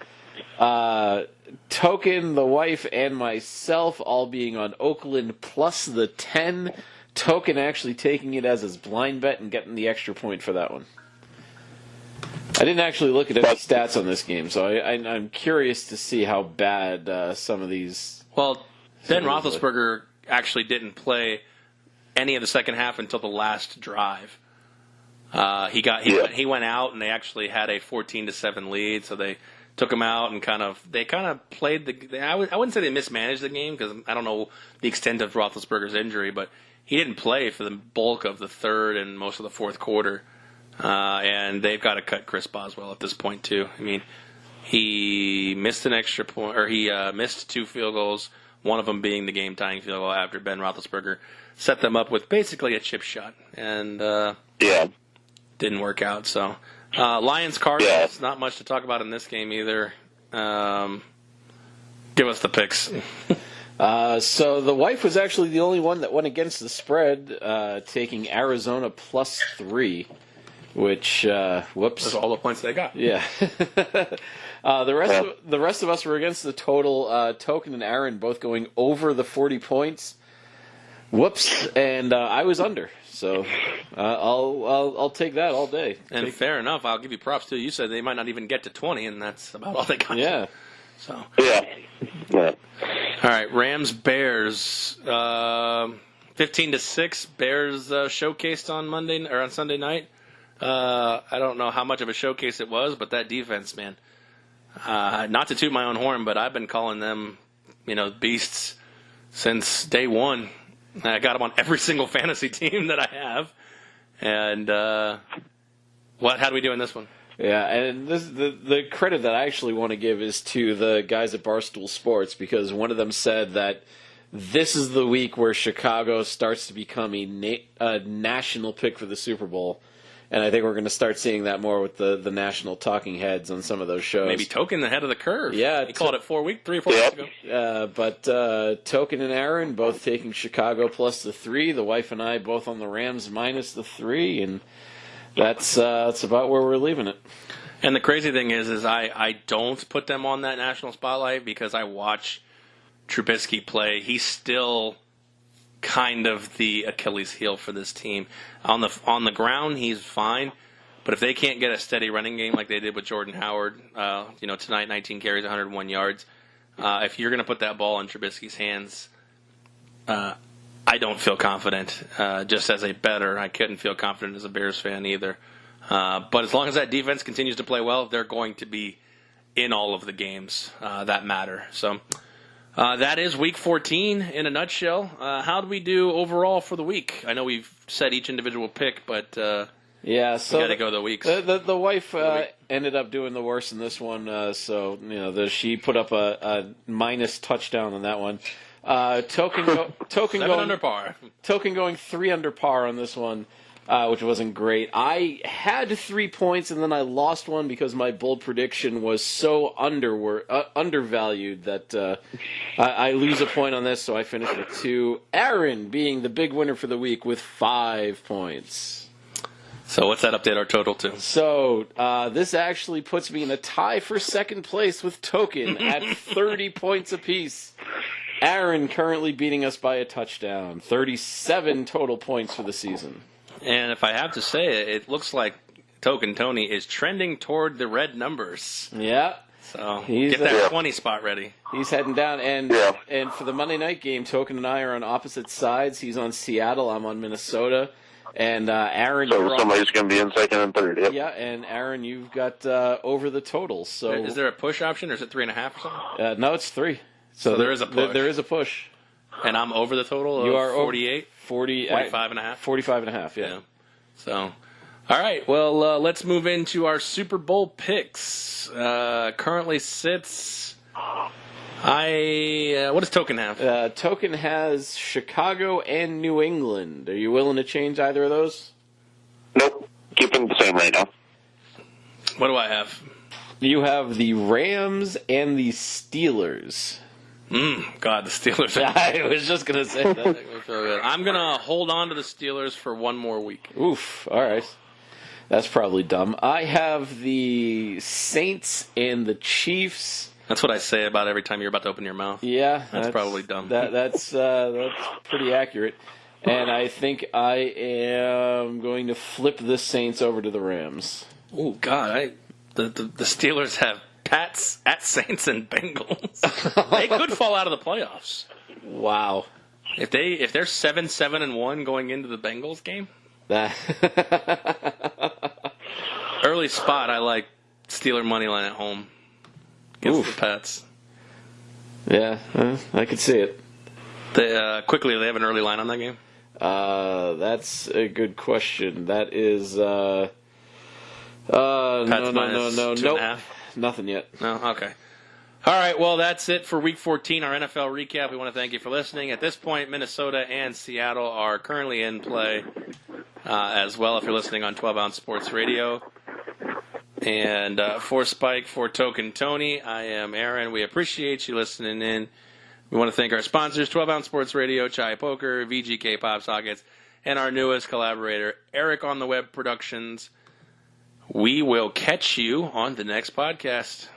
Token, the wife, and myself all being on Oakland plus the 10. Token actually taking it as his blind bet and getting the extra point for that one. I didn't actually look at any stats on this game, so I'm curious to see how bad some of these... Well, Ben Roethlisberger actually didn't play any of the second half until the last drive. He went out, and they actually had a 14-7 lead, so they took him out and kind of played I wouldn't say they mismanaged the game, because I don't know the extent of Roethlisberger's injury, but he didn't play for the bulk of the third and most of the fourth quarter, and they've got to cut Chris Boswell at this point too. I mean, he missed an extra point, or he missed 2 field goals, one of them being the game-tying field goal after Ben Roethlisberger set them up with basically a chip shot, and didn't work out. So Lions Cardinals, not much to talk about in this game either. Give us the picks. So the wife was actually the only one that went against the spread, taking Arizona plus 3, which whoops. That's all the points they got. Yeah. The rest of us were against the total. Token and Aaron both going over the 40 points. Whoops, and I was under. So I'll take that all day. And fair enough, I'll give you props too. You said they might not even get to 20, and that's about all they got. Yeah. So. Yeah. All right, Rams Bears, 15-6. Bears showcased on Sunday night. I don't know how much of a showcase it was, but that defense, man. Not to toot my own horn, but I've been calling them, beasts since day one. I got them on every single fantasy team that I have, and How do we do in this one? Yeah, and the credit that I actually want to give is to the guys at Barstool Sports, because one of them said that this is the week where Chicago starts to become a national pick for the Super Bowl. And I think we're going to start seeing that more with the national talking heads on some of those shows. Maybe Token ahead of the curve. Yeah. He called it 3 or 4 weeks ago. But Token and Aaron both taking Chicago plus the 3. The wife and I both on the Rams minus the 3. And that's about where we're leaving it. And the crazy thing is I don't put them on that national spotlight because I watch Trubisky play. He's still kind of the Achilles heel for this team. On the ground, he's fine, but if they can't get a steady running game like they did with Jordan Howard, tonight 19 carries, 101 yards. If you're going to put that ball in Trubisky's hands, I don't feel confident. Just as a bettor, I couldn't feel confident as a Bears fan either. But as long as that defense continues to play well, they're going to be in all of the games that matter. So. That is Week 14 in a nutshell. How do we do overall for the week? I know we've said each individual pick, but so we got to go the weeks. The wife ended up doing the worst in this one, she put up a minus touchdown on that one. Token going under par. Token going 3 under par on this one. Which wasn't great. I had 3 points, and then I lost one because my bold prediction was so undervalued that I lose a point on this, so I finished with 2. Aaron being the big winner for the week with 5 points. So what's that update our total to? So this actually puts me in a tie for second place with Token at 30 points apiece. Aaron currently beating us by a touchdown. 37 total points for the season. And if I have to say it, it looks like Token Tony is trending toward the red numbers. Yeah. So get that 20 spot ready. He's heading down. And for the Monday night game, Token and I are on opposite sides. He's on Seattle. I'm on Minnesota. And Aaron... So somebody's going to be in second and third, yep. Yeah, and Aaron, you've got over the total. So is there a push option, or is it 3.5 or something? No, it's 3. So there is a push. There is a push. And I'm over the total you of are 48? 45 and a half? 45 and a half, yeah. So, all right. Well, let's move into our Super Bowl picks. Currently sits... what does Token have? Token has Chicago and New England. Are you willing to change either of those? Nope. Keeping the same right now. What do I have? You have the Rams and the Steelers. God, the Steelers. I was just going to say that. I'm going to hold on to the Steelers for one more week. Oof. All right. That's probably dumb. I have the Saints and the Chiefs. That's what I say about every time you're about to open your mouth. Yeah. That's probably dumb. That's pretty accurate. And I think I am going to flip the Saints over to the Rams. Oh, God. The Steelers have Pats at Saints and Bengals. They could fall out of the playoffs. Wow. If they're 7-1 going into the Bengals game. Early spot, I like Steeler money line at home against the Pats. Yeah, I could see it. They quickly, do they have an early line on that game? That's a good question. That is Pats no, minus 2.5? Nothing yet. No? Okay. All right, well, that's it for Week 14, our NFL recap. We want to thank you for listening. At this point, Minnesota and Seattle are currently in play as well, if you're listening on 12-Ounce Sports Radio. And for Spike, for Token Tony, I am Aaron. We appreciate you listening in. We want to thank our sponsors, 12-Ounce Sports Radio, Chai Poker, VGK Pop Sockets, and our newest collaborator, Eric on the Web Productions. We will catch you on the next podcast.